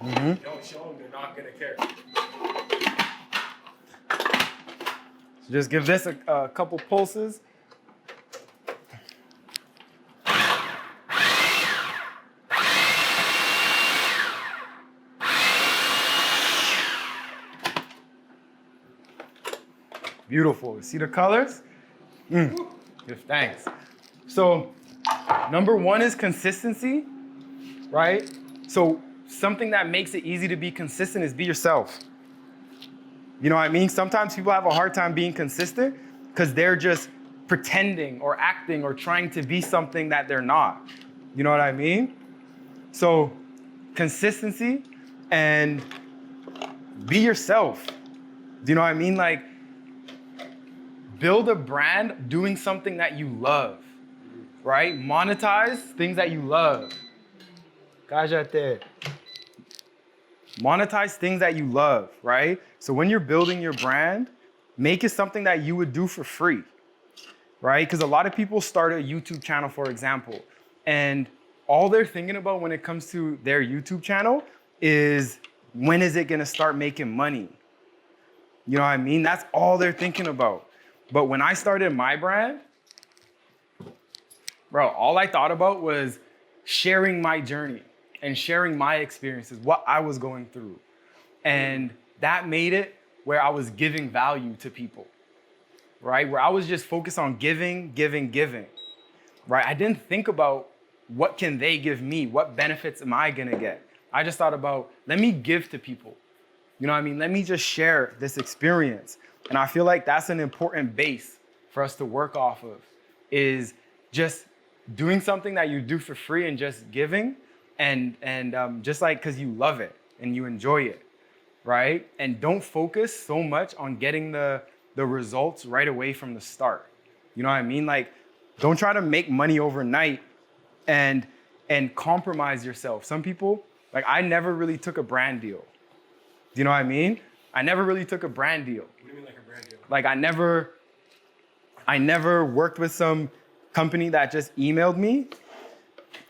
If you don't show them, they're not going to care. So just give this a couple pulses. Beautiful. See the colors? Give thanks. So number one is consistency, right? So something that makes it easy to be consistent is be yourself. You know what I mean? Sometimes people have a hard time being consistent because they're just pretending or acting or trying to be something that they're not. You know what I mean? So consistency and be yourself. Do you know what I mean? Like, build a brand doing something that you love, right? Monetize things that you love. Monetize things that you love, right? So when you're building your brand, make it something that you would do for free, right? Because a lot of people start a YouTube channel, for example, and all they're thinking about when it comes to their YouTube channel is, when is it gonna start making money? You know what I mean? That's all they're thinking about. But when I started my brand, bro, all I thought about was sharing my journey and sharing my experiences, what I was going through. And that made it where I was giving value to people, right? Where I was just focused on giving, right? I didn't think about what can they give me? What benefits am I gonna get? I just thought about, let me give to people. You know what I mean? Let me just share this experience. And I feel like that's an important base for us to work off of, is just doing something that you do for free and just giving, and just like because you love it and you enjoy it, right? And don't focus so much on getting the results right away from the start. You know what I mean? Like, don't try to make money overnight and compromise yourself. Some people, like, I never really took a brand deal. Do you know what I mean? I never really took a brand deal. What do you mean like a brand deal? Like, I never worked with some company that just emailed me.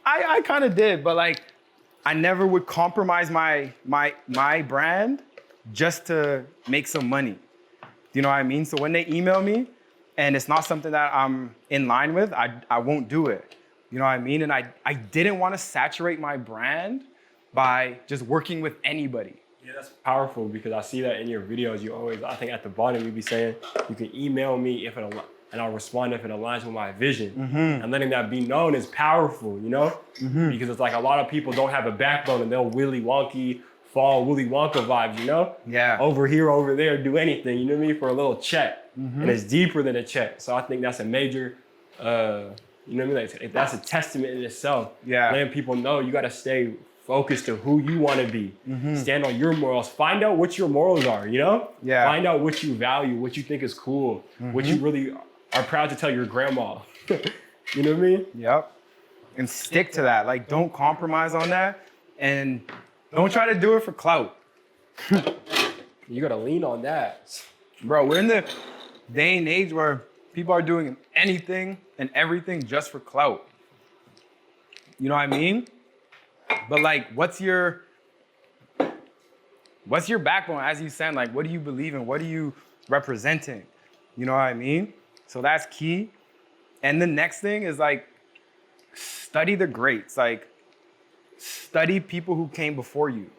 I kind of did, but like, I never would compromise my brand just to make some money. Do you know what I mean? So when they email me and it's not something that I'm in line with, I won't do it. You know what I mean? And I didn't want to saturate my brand by just working with anybody. Yeah, that's powerful, because I see that in your videos. You always, I think at the bottom, you be saying, you can email me if it and I'll respond if it aligns with my vision. And letting that be known is powerful, you know? Because it's like a lot of people don't have a backbone and they'll Willy Wonka vibes, you know? Yeah. Over here, over there, do anything, you know what I mean? For a little check. And it's deeper than a check. So I think that's a major, you know what I mean? Like, that's a testament in itself. Yeah. Letting people know you gotta stay focused to who you want to be. Stand on your morals. Find out what your morals are, you know? Yeah. Find out what you value, what you think is cool, what you really are proud to tell your grandma. You know what I mean? Yep. And stick to that. Like, don't compromise on that, and don't try to do it for clout. You gotta lean on that. Bro, we're in the day and age where people are doing anything and everything just for clout. You know what I mean? But like, what's your backbone, as you said? Like, what do you believe in? What are you representing? You know what I mean? So that's key. And the next thing is like, study the greats. Like, study people who came before you.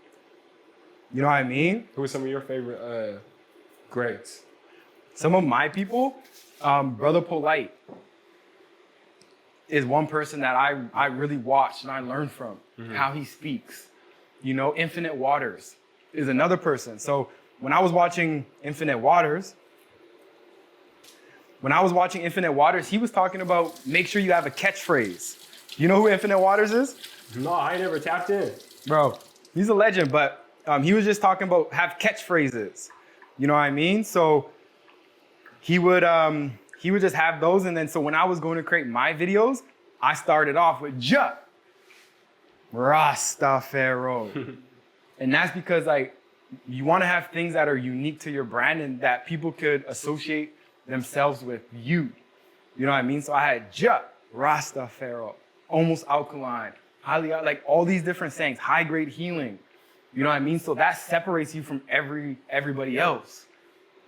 You know what I mean? Who are some of your favorite greats? Some of my people, Brother Polite is one person that I really watch and I learn from how he speaks. You know, Infinite Waters is another person. So when I was watching Infinite Waters, he was talking about make sure you have a catchphrase. You know who Infinite Waters is? No, I ain't never tapped in. Bro, he's a legend, but he was just talking about have catchphrases. You know what I mean? So he would just have those, and then so when I was going to create my videos, I started off with Ja Rastafaro. And that's because like you want to have things that are unique to your brand and that people could associate themselves with you. You know what I mean? So I had Ja Rastafaro, almost alkaline, highly like all these different sayings, high grade healing. You know what I mean? So that separates you from everybody else.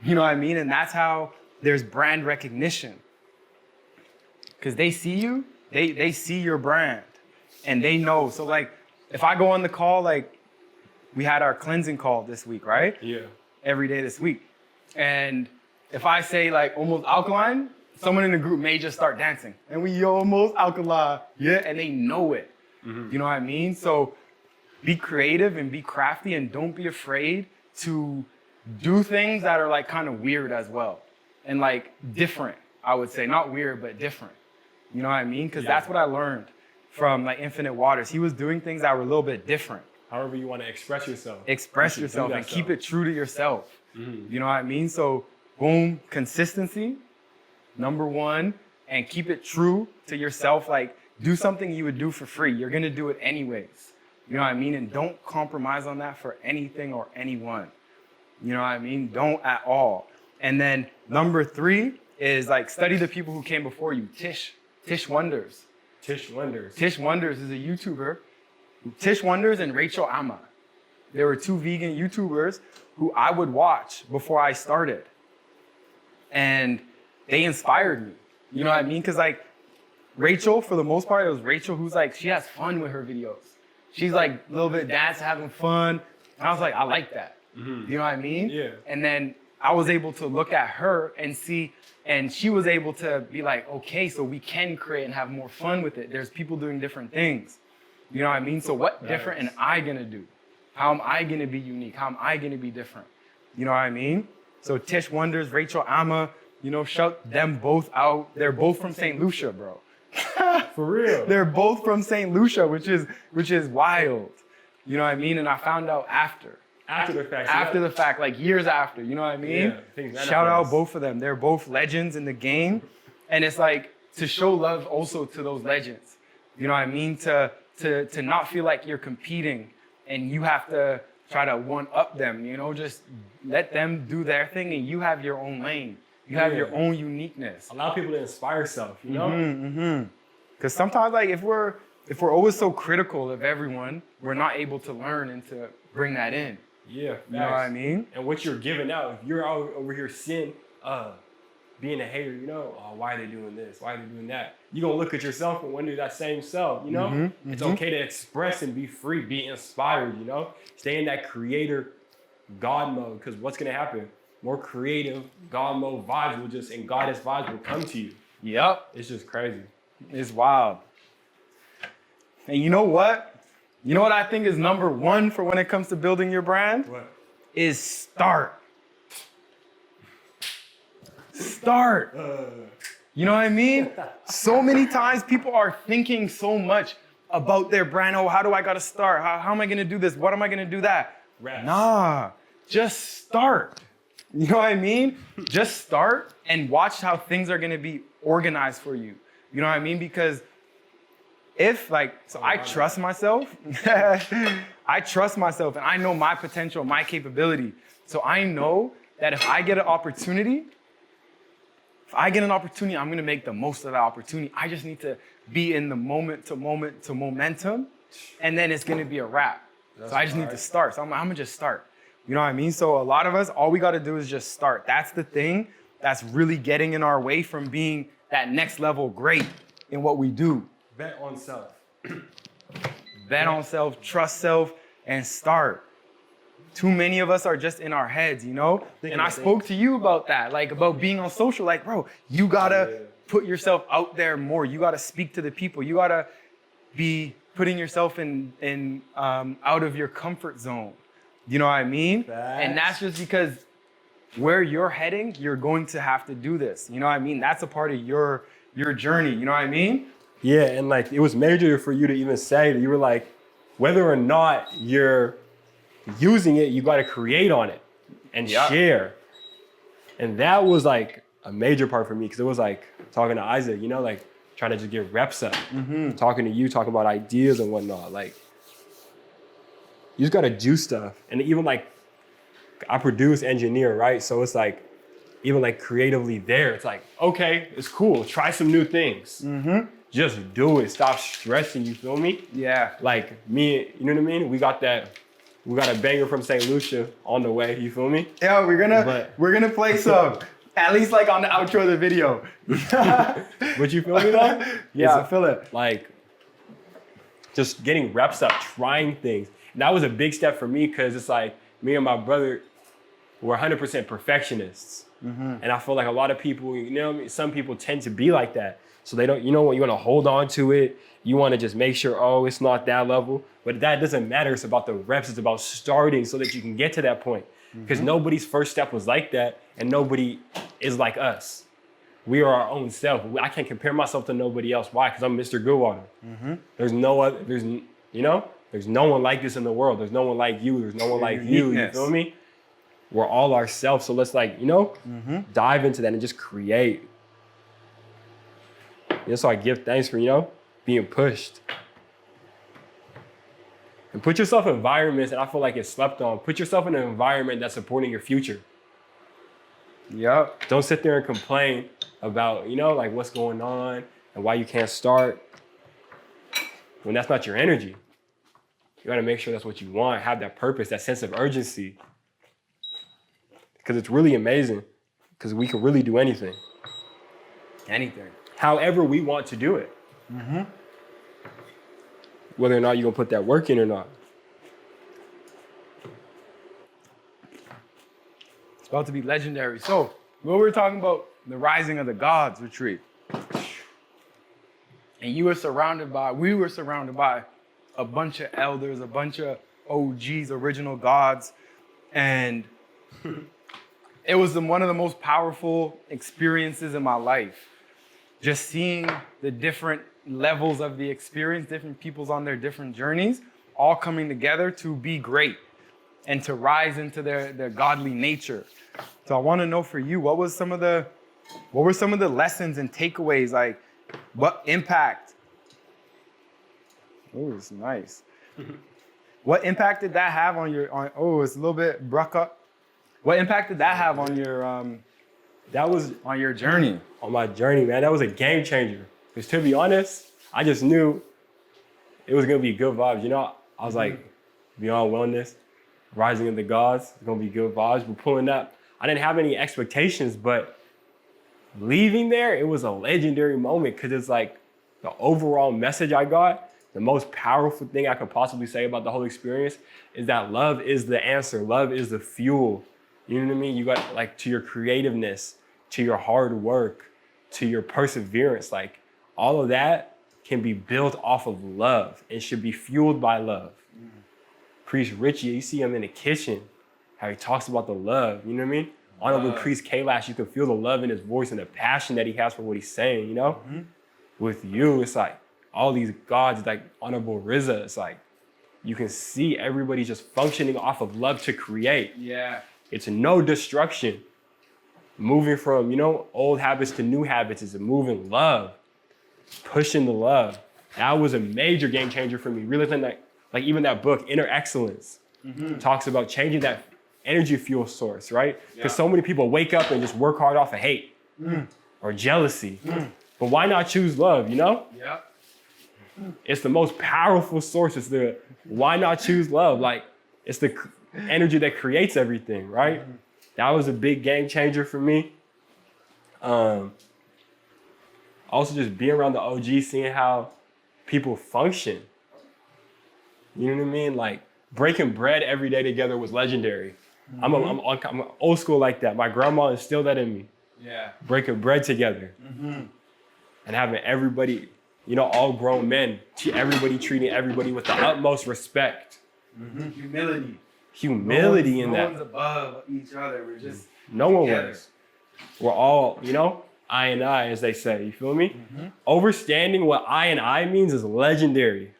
You know what I mean? And that's how there's brand recognition. Because they see you, they see your brand and they know. So like if I go on the call, like we had our cleansing call this week, right? Yeah. Every day this week. And if I say like almost alkaline, someone in the group may just start dancing. And we almost alkaline. Yeah, and they know it. You know what I mean? So be creative and be crafty and don't be afraid to do things that are like kind of weird as well. And like different, I would say. Not weird, but different. You know what I mean? Because that's what I learned from like Infinite Waters. He was doing things that were a little bit different. However you want to express yourself. Express yourself and keep it true to yourself. You know what I mean? So boom, consistency, number one, and keep it true to yourself. Like do something you would do for free. You're gonna do it anyways. You know what I mean? And don't compromise on that for anything or anyone. You know what I mean? Don't at all. And then number three is like study the people who came before you. Tish Wonders. Tish Wonders. Tish Wonders is a YouTuber. Tish Wonders and Rachel Amma. There were two vegan YouTubers who I would watch before I started. And they inspired me. You know what I mean? Because like Rachel, for the most part, it was Rachel who's like, she has fun with her videos. She's like a little bit dancing, having fun. And I was like, I like that. You know what I mean? Yeah. And then I was able to look at her and see, and she was able to be like, okay, so we can create and have more fun with it. There's people doing different things. You know what I mean? So what different am I gonna do? How am I gonna be unique? How am I gonna be different? You know what I mean? So Tish Wonders, Rachel Amma, you know, shout them both out. They're both from St. Lucia, bro. For real. They're both from St. Lucia, which is wild. You know what I mean? And I found out after. After the fact. After the fact, like years after, you know what I mean? Yeah, shout out both of them. They're both legends in the game. And it's like to show love also to those legends. You know what I mean? To not feel like you're competing and you have to try to one up them, you know, just let them do their thing and you have your own lane. You have your own uniqueness. Allow people to inspire self, you know? Because sometimes like if we're always so critical of everyone, we're not able to learn and to bring that in. Yeah, you know what I mean? And what you're giving out, if you're out over here seeing, being a hater, you know, why are they doing this? Why are they doing that? You're going to look at yourself and wonder that same self, you know? It's okay to express and be free, be inspired, you know? Stay in that creator God mode, because what's going to happen? More creative God mode vibes will just, and goddess vibes will come to you. Yep. It's just crazy. It's wild. And you know what? You know what I think is number one for when it comes to building your brand? What? Is start. Start. You know what I mean? So many times people are thinking so much about their brand. Oh, how do I gotta start? How am I gonna do this? What am I gonna do that? Rest. Nah, just start. You know what I mean? Just start and watch how things are gonna be organized for you. You know what I mean? Because I trust myself. I trust myself and I know my potential, my capability. So I know that if I get an opportunity, I'm gonna make the most of that opportunity. I just need to be in the moment to momentum, and then it's gonna be a wrap. So I just need to start. So I'm gonna just start. You know what I mean? So a lot of us, all we gotta do is just start. That's the thing that's really getting in our way from being that next level great in what we do. Bet on self. Bet on self, trust self, and start. too many of us are just in our heads, you know? And I spoke to you about that, like about being on social, like, bro, you gotta put yourself out there more. You gotta speak to the people. You gotta be putting yourself in out of your comfort zone. You know what I mean? Facts. And that's just because where you're heading, you're going to have to do this. You know what I mean? That's a part of your journey. You know what I mean? Yeah, and like it was major for you to even say that you were like, whether or not you're using it, you got to create on it and share. And that was like a major part for me because it was like talking to Isaac, you know, like trying to just get reps up, talking to you, talking about ideas and whatnot. Like, you just got to do stuff. And even like, I produce, engineer, right? So it's like, even like creatively there, it's like, okay, it's cool. Try some new things. Just do it. Stop stressing, you feel me? Yeah. Like me, you know what I mean? We got a banger from St. Lucia on the way, you feel me? Yeah, we're gonna play some, at least like on the outro of the video. But you feel me though? Yeah, I feel it. Like, just getting reps up, trying things. And that was a big step for me because it's like, me and my brother were 100% perfectionists. And I feel like a lot of people, you know, some people tend to be like that. So they don't, you know what, you want to hold on to it. You want to just make sure, oh, it's not that level. But that doesn't matter. It's about the reps. It's about starting so that you can get to that point. Because nobody's first step was like that. And nobody is like us. We are our own self. I can't compare myself to nobody else. Why? Because I'm Mr. Goodwater. There's no other, there's no one like this in the world. There's no one like you. There's no one like you. You feel me? We're all ourselves. So let's like, dive into that and just create. So I give thanks for, being pushed. And put yourself in environments, and I feel like it's slept on. Put yourself in an environment that's supporting your future. Yep. Don't sit there and complain about, like what's going on and why you can't start when that's not your energy. You gotta make sure that's what you want, have that purpose, that sense of urgency. Because it's really amazing, because we can really do anything. Anything. However we want to do it. Whether or not you're gonna put that work in or not. It's about to be legendary. So, what we're talking about, the Rising of the Gods retreat. And we were surrounded by a bunch of elders, a bunch of OGs, original gods. And it was one of the most powerful experiences in my life. Just seeing the different levels of the experience, different peoples on their different journeys, all coming together to be great and to rise into their godly nature. So I want to know for you, what were some of the lessons and takeaways? Like, what impact? Oh, it's nice. What impact did that have on it's a little bit bruck up. What impact did that have on your on your journey? On my journey, man, that was a game changer. Because to be honest, I just knew it was gonna be good vibes. I was like, beyond wellness, rising of the gods, it's gonna be good vibes. We're pulling up. I didn't have any expectations, but leaving there, it was a legendary moment because it's like the overall message I got, the most powerful thing I could possibly say about the whole experience is that love is the answer. Love is the fuel. You know what I mean? You got like to your creativeness, to your hard work, to your perseverance. Like all of that can be built off of love and should be fueled by love. Priest Richie, you see him in the kitchen, how he talks about the love, you know what I mean? Honorable Priest Kailash, you can feel the love in his voice and the passion that he has for what he's saying, With you, it's like all these gods, like Honorable Rizza, it's like you can see everybody just functioning off of love to create. Yeah. It's no destruction. Moving from, old habits to new habits is a moving love, pushing the love. That was a major game changer for me. Realizing that, like even that book, Inner Excellence, talks about changing that energy fuel source, right? Because so many people wake up and just work hard off of hate or jealousy. But why not choose love, Yeah. It's the most powerful source. Why not choose love? Like, it's the energy that creates everything, right? That was a big game changer for me. Also just being around the OG, seeing how people function. You know what I mean? Like breaking bread every day together was legendary. I'm old school like that. My grandma instilled that in me. Yeah. Breaking bread together. And having everybody, you know, all grown men, everybody treating everybody with the utmost respect. Humility in that. No one's above each other. We're just no one together. was. We're all, you know, I and I, as they say. You feel me? Understanding what I and I means is legendary.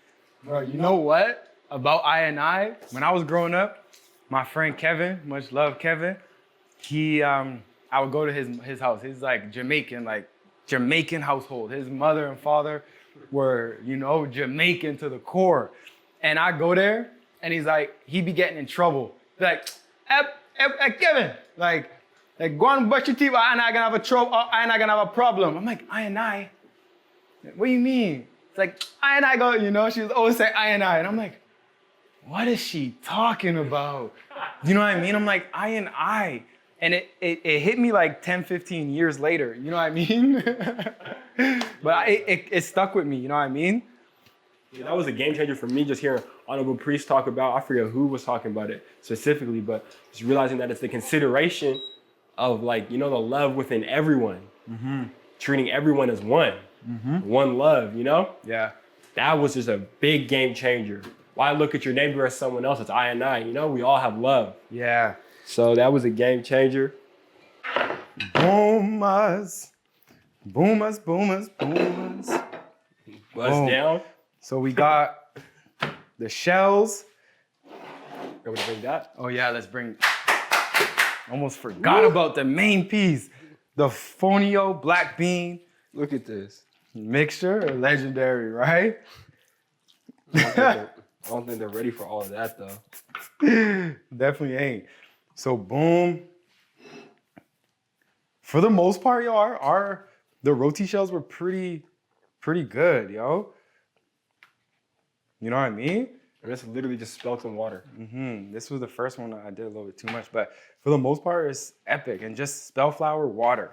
Bro, you know what about I and I? When I was growing up, my friend Kevin, much love Kevin, I would go to his house. He's like Jamaican household. His mother and father were, you know, Jamaican to the core. And I go there and he be getting in trouble. Like, Kevin, like go on brush your teeth, I and I gonna have a trouble, I and I gonna have a problem. I'm like, I and I? What do you mean? It's like, I and I go, you know, she was always saying I and I. And I'm like, what is she talking about? You know what I mean? I'm like, I and I. And it hit me like 10, 15 years later, you know what I mean? But it stuck with me, you know what I mean? Yeah, that was a game changer for me, just hearing Honorable Priest talk about, I forget who was talking about it specifically, but just realizing that it's the consideration of, like, you know, the love within everyone. Treating everyone as one. One love, you know? Yeah. That was just a big game changer. Why look at your neighbor as someone else? It's I and I, you know? We all have love. Yeah. So that was a game changer. Boomers. Boomers, boomers, boomers. Bust down. So we got the shells. Going to bring that? Oh yeah, let's bring, almost forgot about the main piece. The Fonio black bean Look at this. mixture, legendary, right? I don't think they're ready for all of that, though. Definitely ain't. So boom. For the most part, yo, the roti shells were pretty good, yo. You know what I mean? And this literally just spelt in water. This was the first one I did a little bit too much, but for the most part, it's epic. And just spell flour, water.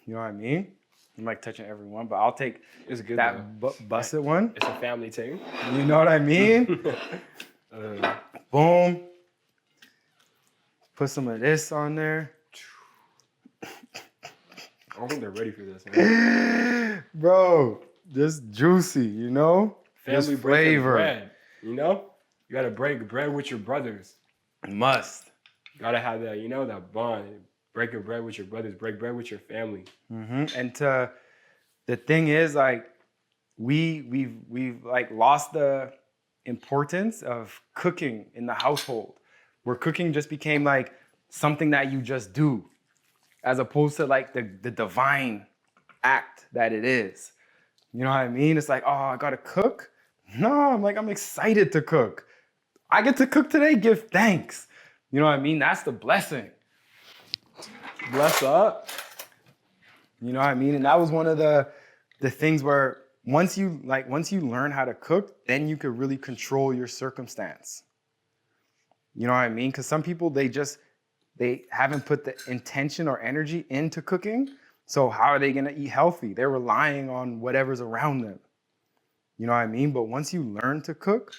You know what I mean? I'm like touching every one, but I'll take It's good, that busted one. It's a family thing. You know what I mean? Boom. Put some of this on there. I don't think they're ready for this, man. Bro, just juicy, you know? Family Just flavor. bread, you know? You gotta break bread with your brothers. Must. Gotta have that, you know, that bond. Breaking bread with your brothers, break bread with your family. And the thing is, like, we've like lost the importance of cooking in the household, where cooking just became like something that you just do, as opposed to like the divine act that it is. You know what I mean? It's like, oh, I gotta cook. No, I'm excited to cook. I get to cook today, give thanks. You know what I mean? That's the blessing. Bless up. You know what I mean? And that was one of the things where once you learn how to cook, then you could really control your circumstance. You know what I mean? Because some people, they haven't put the intention or energy into cooking. So how are they gonna eat healthy? They're relying on whatever's around them. You know what I mean? But once you learn to cook,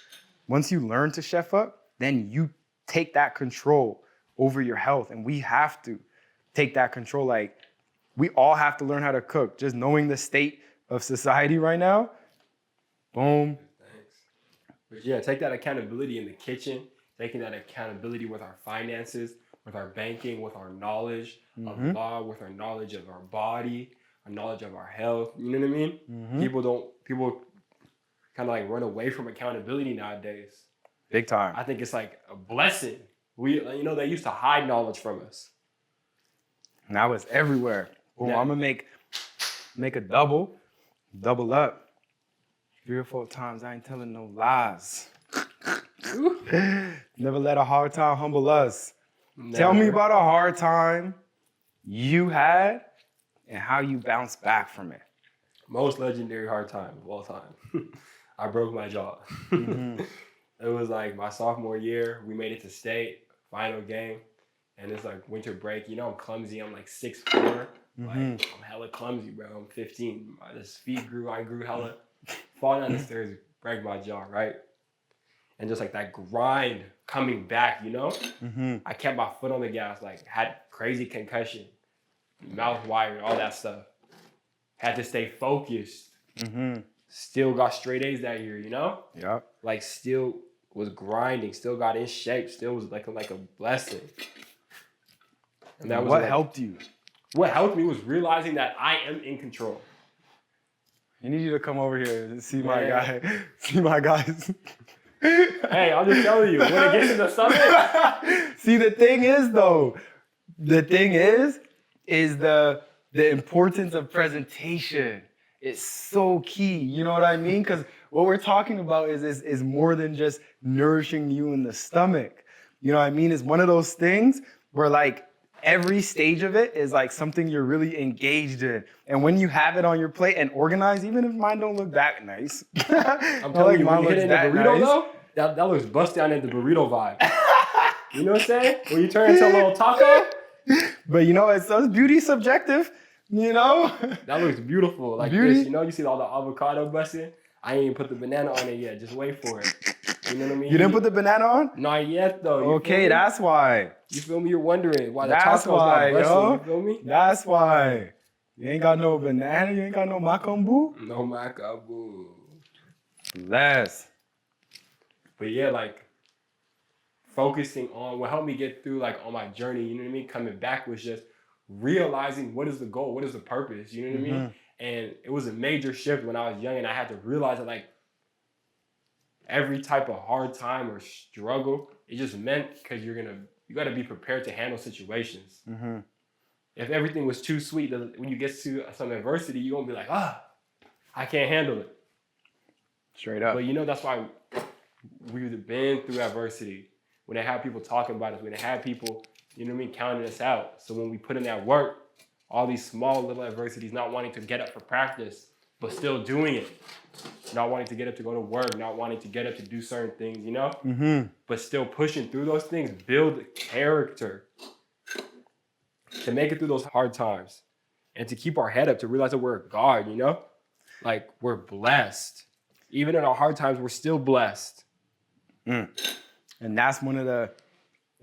once you learn to chef up, then you take that control over your health. And we have to take that control. Like, we all have to learn how to cook. Just knowing the state of society right now, boom. Thanks. But yeah, take that accountability in the kitchen, taking that accountability with our finances, with our banking, with our knowledge of law, with our knowledge of our body, our knowledge of our health. You know what I mean? People kind of like run away from accountability nowadays. Big time. I think it's like a blessing. You know, they used to hide knowledge from us. Now it's everywhere. Boom, Yeah. I'm gonna make a double up. 3 or 4 times, I ain't telling no lies. Never let a hard time humble us. Never. Tell me about a hard time you had and how you bounced back from it. Most legendary hard time of all time. I broke my jaw. It was like my sophomore year. We made it to state, final game. And it's like winter break. You know, I'm clumsy. I'm like 6'4". Like, I'm hella clumsy, bro. I'm 15. My feet grew. I grew hella. Falling down the stairs, break my jaw, right? and just like that grind coming back, you know? I kept my foot on the gas, like had crazy concussion, mouth wired, all that stuff. Had to stay focused. Still got straight A's that year, you know? Yeah. Like still was grinding, still got in shape, still was like a blessing. And that was what helped you? What helped me was realizing that I am in control. I need you to come over here and see my guy. See my guys. Hey, I'm just telling you, when it gets to the summit. See, the thing is though, the importance of presentation. It's so key. You know what I mean? Because what we're talking about is more than just nourishing you in the stomach. You know what I mean? It's one of those things where like every stage of it is like something you're really engaged in. And when you have it on your plate and organized, even if mine don't look that nice. I'm telling you, when you hit in the burrito though, that looks bust down in the burrito vibe. You know what I'm saying? When you turn into a little taco. But you know, it's beauty subjective, you know? That looks beautiful. Like beauty. This, you know, you see all the avocado busting? I ain't even put the banana on it yet. Just wait for it. You know what I mean? You didn't put the banana on? Not yet though. Okay, that's why. You feel me? You're wondering why the taco's not busting, yo. you feel me? That's why. You ain't got no banana, you ain't got no macambu? No macambu. Less. But yeah, like focusing on what helped me get through like on my journey, you know what I mean? Coming back was just realizing what is the goal, what is the purpose, you know what I mean? And it was a major shift when I was young and I had to realize that like every type of hard time or struggle, it just meant because you got to be prepared to handle situations. If everything was too sweet, when you get to some adversity, you're going to be like, I can't handle it. Straight up. But you know, that's why we've been through adversity. When they have people talking about us, when they have people, you know what I mean, counting us out. So when we put in that work, all these small little adversities, not wanting to get up for practice, but still doing it. Not wanting to get up to go to work, not wanting to get up to do certain things, you know? But still pushing through those things, build character to make it through those hard times and to keep our head up, to realize that we're a God, you know? Like, we're blessed. Even in our hard times, we're still blessed. And that's one of the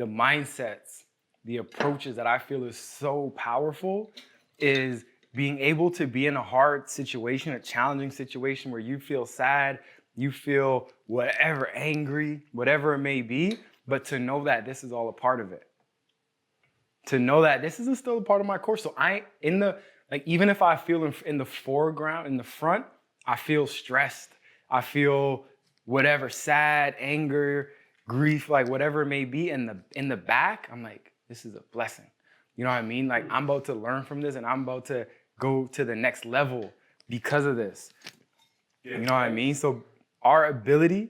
mindsets, the approaches that I feel is so powerful, is being able to be in a hard situation, a challenging situation where you feel sad, you feel whatever, angry, whatever it may be, but to know that this is all a part of it. To know that this is still a part of my course. So even if I feel in the foreground, in the front, I feel stressed. I feel whatever, sad, anger, grief, like whatever it may be. In the back, I'm like, this is a blessing. You know what I mean? Like I'm about to learn from this and I'm about to go to the next level because of this. You know what I mean? So our ability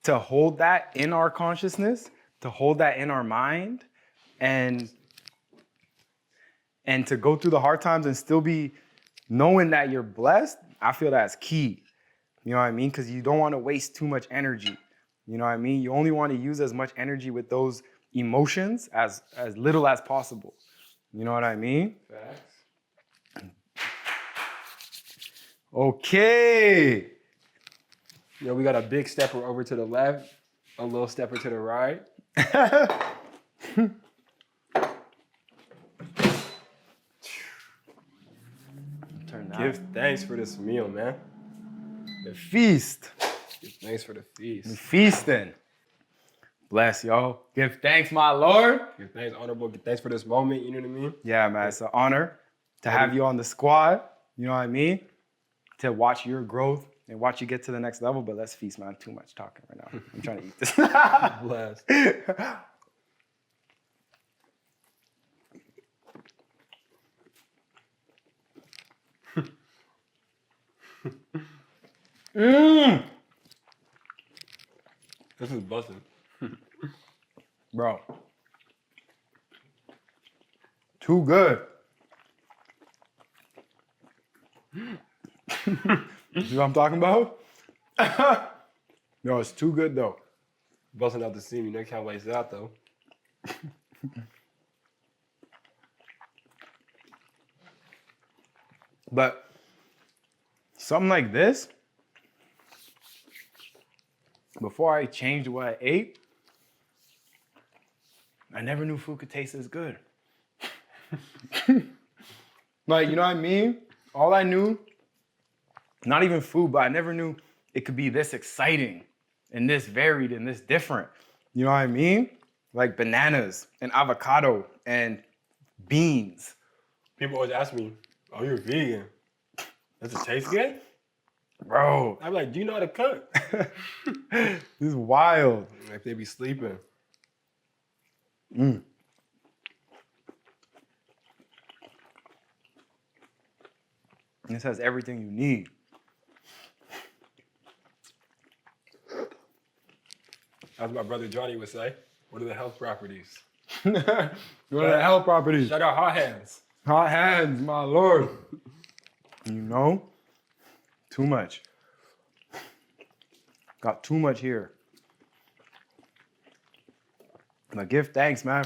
to hold that in our consciousness, to hold that in our mind, and to go through the hard times and still be knowing that you're blessed, I feel that's key. You know what I mean? Because you don't want to waste too much energy. You know what I mean? You only want to use as much energy with those emotions as little as possible. You know what I mean? Facts. Okay. Yo, we got a big stepper over to the left, a little stepper to the right. Give thanks for this meal, man. The feast. Give thanks for the feast. The feasting. Bless, y'all. Give thanks, my Lord. Give thanks, honorable. Give thanks for this moment, you know what I mean? Yeah, man, it's an honor to have you on the squad, you know what I mean? To watch your growth and watch you get to the next level, but let's feast, man. Too much talking right now. I'm trying to eat this. Bless. This is busting. Bro. Too good. You see what I'm talking about? No, it's too good though. Busting out the seam, you know, can't waste that though. But something like this, before I changed what I ate, I never knew food could taste as good. Like, you know what I mean? All I knew, not even food, but I never knew it could be this exciting and this varied and this different. You know what I mean? Like bananas and avocado and beans. People always ask me, "Oh, you're vegan? Does it taste good?" Bro. I'm like, "Do you know how to cook?" This is wild. Like they be sleeping. This has everything you need. As my brother Johnny would say, what are the health properties? What are the health properties? Shout out hot hands. Hot hands, my lord. You know, too much. Got too much here. But give thanks, man.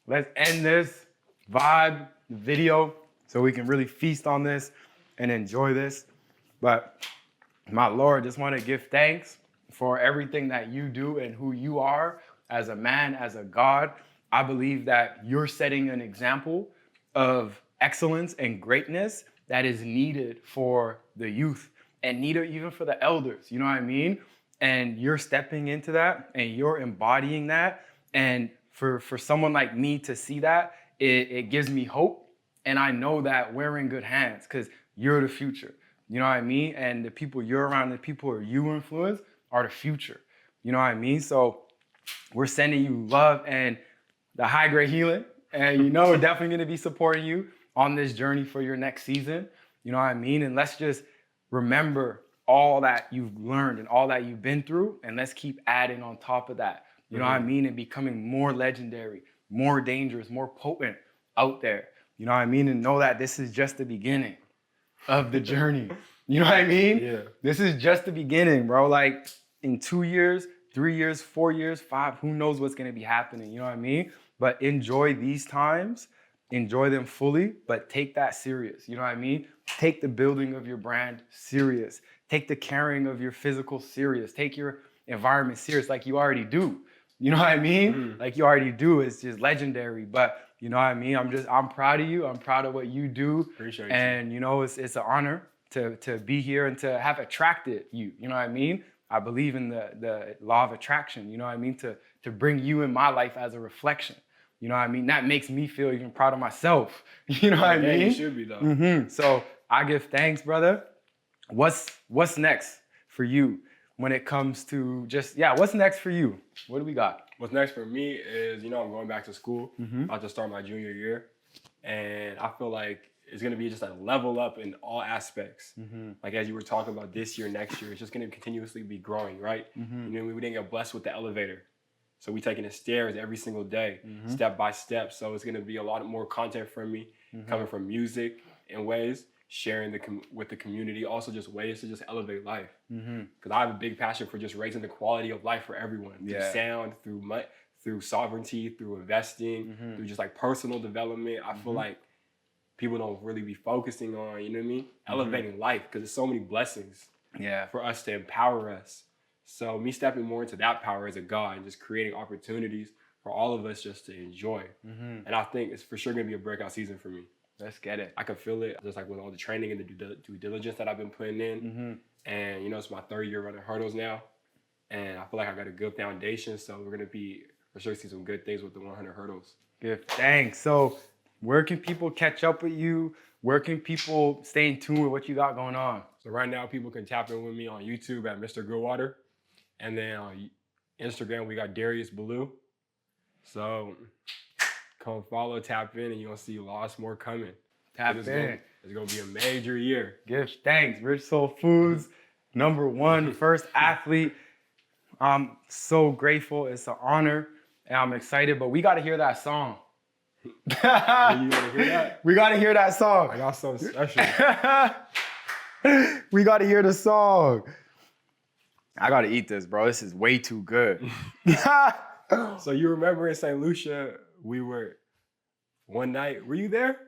Let's end this vibe video so we can really feast on this and enjoy this. But my Lord, just want to give thanks for everything that you do and who you are as a man, as a God. I believe that you're setting an example of excellence and greatness that is needed for the youth and needed even for the elders. You know what I mean? And you're stepping into that and you're embodying that. And for someone like me to see that, it gives me hope. And I know that we're in good hands because you're the future. You know what I mean? And the people you're around, the people you influence are the future. You know what I mean? So we're sending you love and the high grade healing. And you know, we're definitely going to be supporting you on this journey for your next season. You know what I mean? And let's just remember all that you've learned and all that you've been through. And let's keep adding on top of that. You know what I mean? And becoming more legendary, more dangerous, more potent out there. You know what I mean? And know that this is just the beginning of the journey. You know what I mean? Yeah. This is just the beginning, bro. Like in 2 years, 3 years, 4 years, 5, who knows what's going to be happening? You know what I mean? But enjoy these times, enjoy them fully, but take that serious. You know what I mean? Take the building of your brand serious. Take the caring of your physical serious. Take your environment serious like you already do. You know what I mean? Like you already do. It's just legendary. But you know what I mean? I'm proud of you. I'm proud of what you do. Appreciate you. And you know, it's an honor to be here and to have attracted you. You know what I mean? I believe in the law of attraction. You know what I mean? To bring you in my life as a reflection. You know what I mean? That makes me feel even proud of myself. You know what I mean? You should be though. So I give thanks, brother. What's next for you when it comes to what's next for you? What do we got? What's next for me is, I'm going back to school. About to start my junior year. And I feel like it's going to be just a level up in all aspects. Like as you were talking about this year, next year, it's just going to continuously be growing, right? We didn't get blessed with the elevator. So we taking the stairs every single day, step by step. So it's going to be a lot more content from me, coming from music in ways, sharing with the community, also just ways to just elevate life. Because I have a big passion for just raising the quality of life for everyone. Through sound, through sovereignty, through investing, through just like personal development. I feel like people don't really be focusing on, you know what I mean? Elevating life, because there's so many blessings for us to empower us. So me stepping more into that power as a God and just creating opportunities for all of us just to enjoy. And I think it's for sure going to be a breakout season for me. Let's get it. I can feel it just like with all the training and the due diligence that I've been putting in. And, it's my 3rd year running hurdles now. And I feel like I got a good foundation. So we're going to be for sure see some good things with the 100 hurdles. Good. Thanks. So where can people catch up with you? Where can people stay in tune with what you got going on? So right now, people can tap in with me on YouTube at Mr. Goodwater. And then on Instagram, we got Darius Blue. So come follow, tap in, and you'll see lots more coming. Tap in. It's going to be a major year. Give thanks. Rich Soul Foods, #1, first athlete. I'm so grateful. It's an honor. And I'm excited, but we got to hear that song. You want to hear that? We got to hear that song. I got something special. We got to hear the song. I got to eat this, bro. This is way too good. So you remember in St. Lucia, we were one night. Were you there?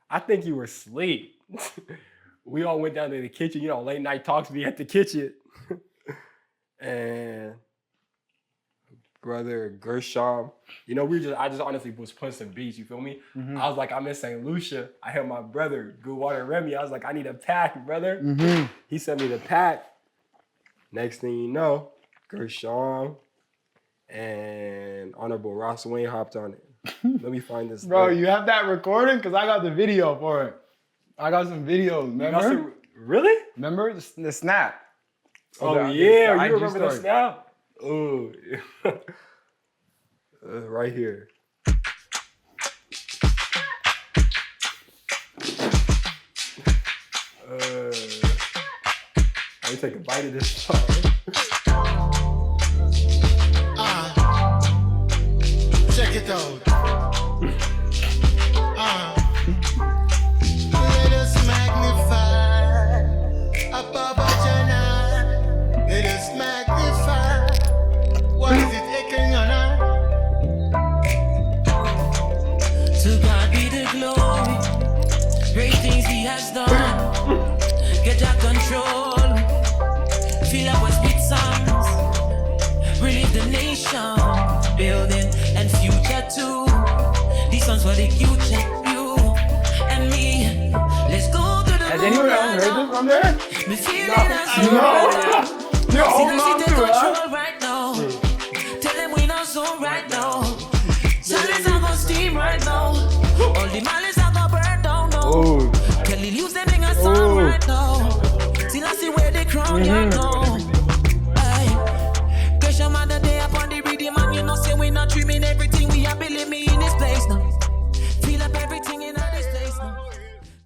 I think you were asleep. We all went down to the kitchen. Late night talks be at the kitchen. and brother Gershom. You know, I just honestly was putting some beats, you feel me? I was like, I'm in St. Lucia. I had my brother, Good Water Remy. I was like, I need a pack, brother. He sent me the pack. Next thing you know, Gershom and Honorable Ross Wayne hopped on it. Let me find this. Bro, you have that recording? Because I got the video for it. I got some videos, remember? Really? Remember the snap? Oh, the yeah, IG you remember the story. snap? Oh, right here. Let me take a bite of this song. Check it out. Let us magnify above Jana. Let us magnify. What is it, Ekanyana? To God be the glory. Great things He has done. Get your control. Feel our beat songs. Relieve the nation. Building and future too. These songs for the future, you and me. Let's go to the Has anyone else heard this from there? Me feeling us. You're holding on to it, huh? Right now. Tell them we not so right now. Silence are gonna steam right now. All the malice are gonna burn down now. Kelly leaves them in a song right now. Till I see where they crown your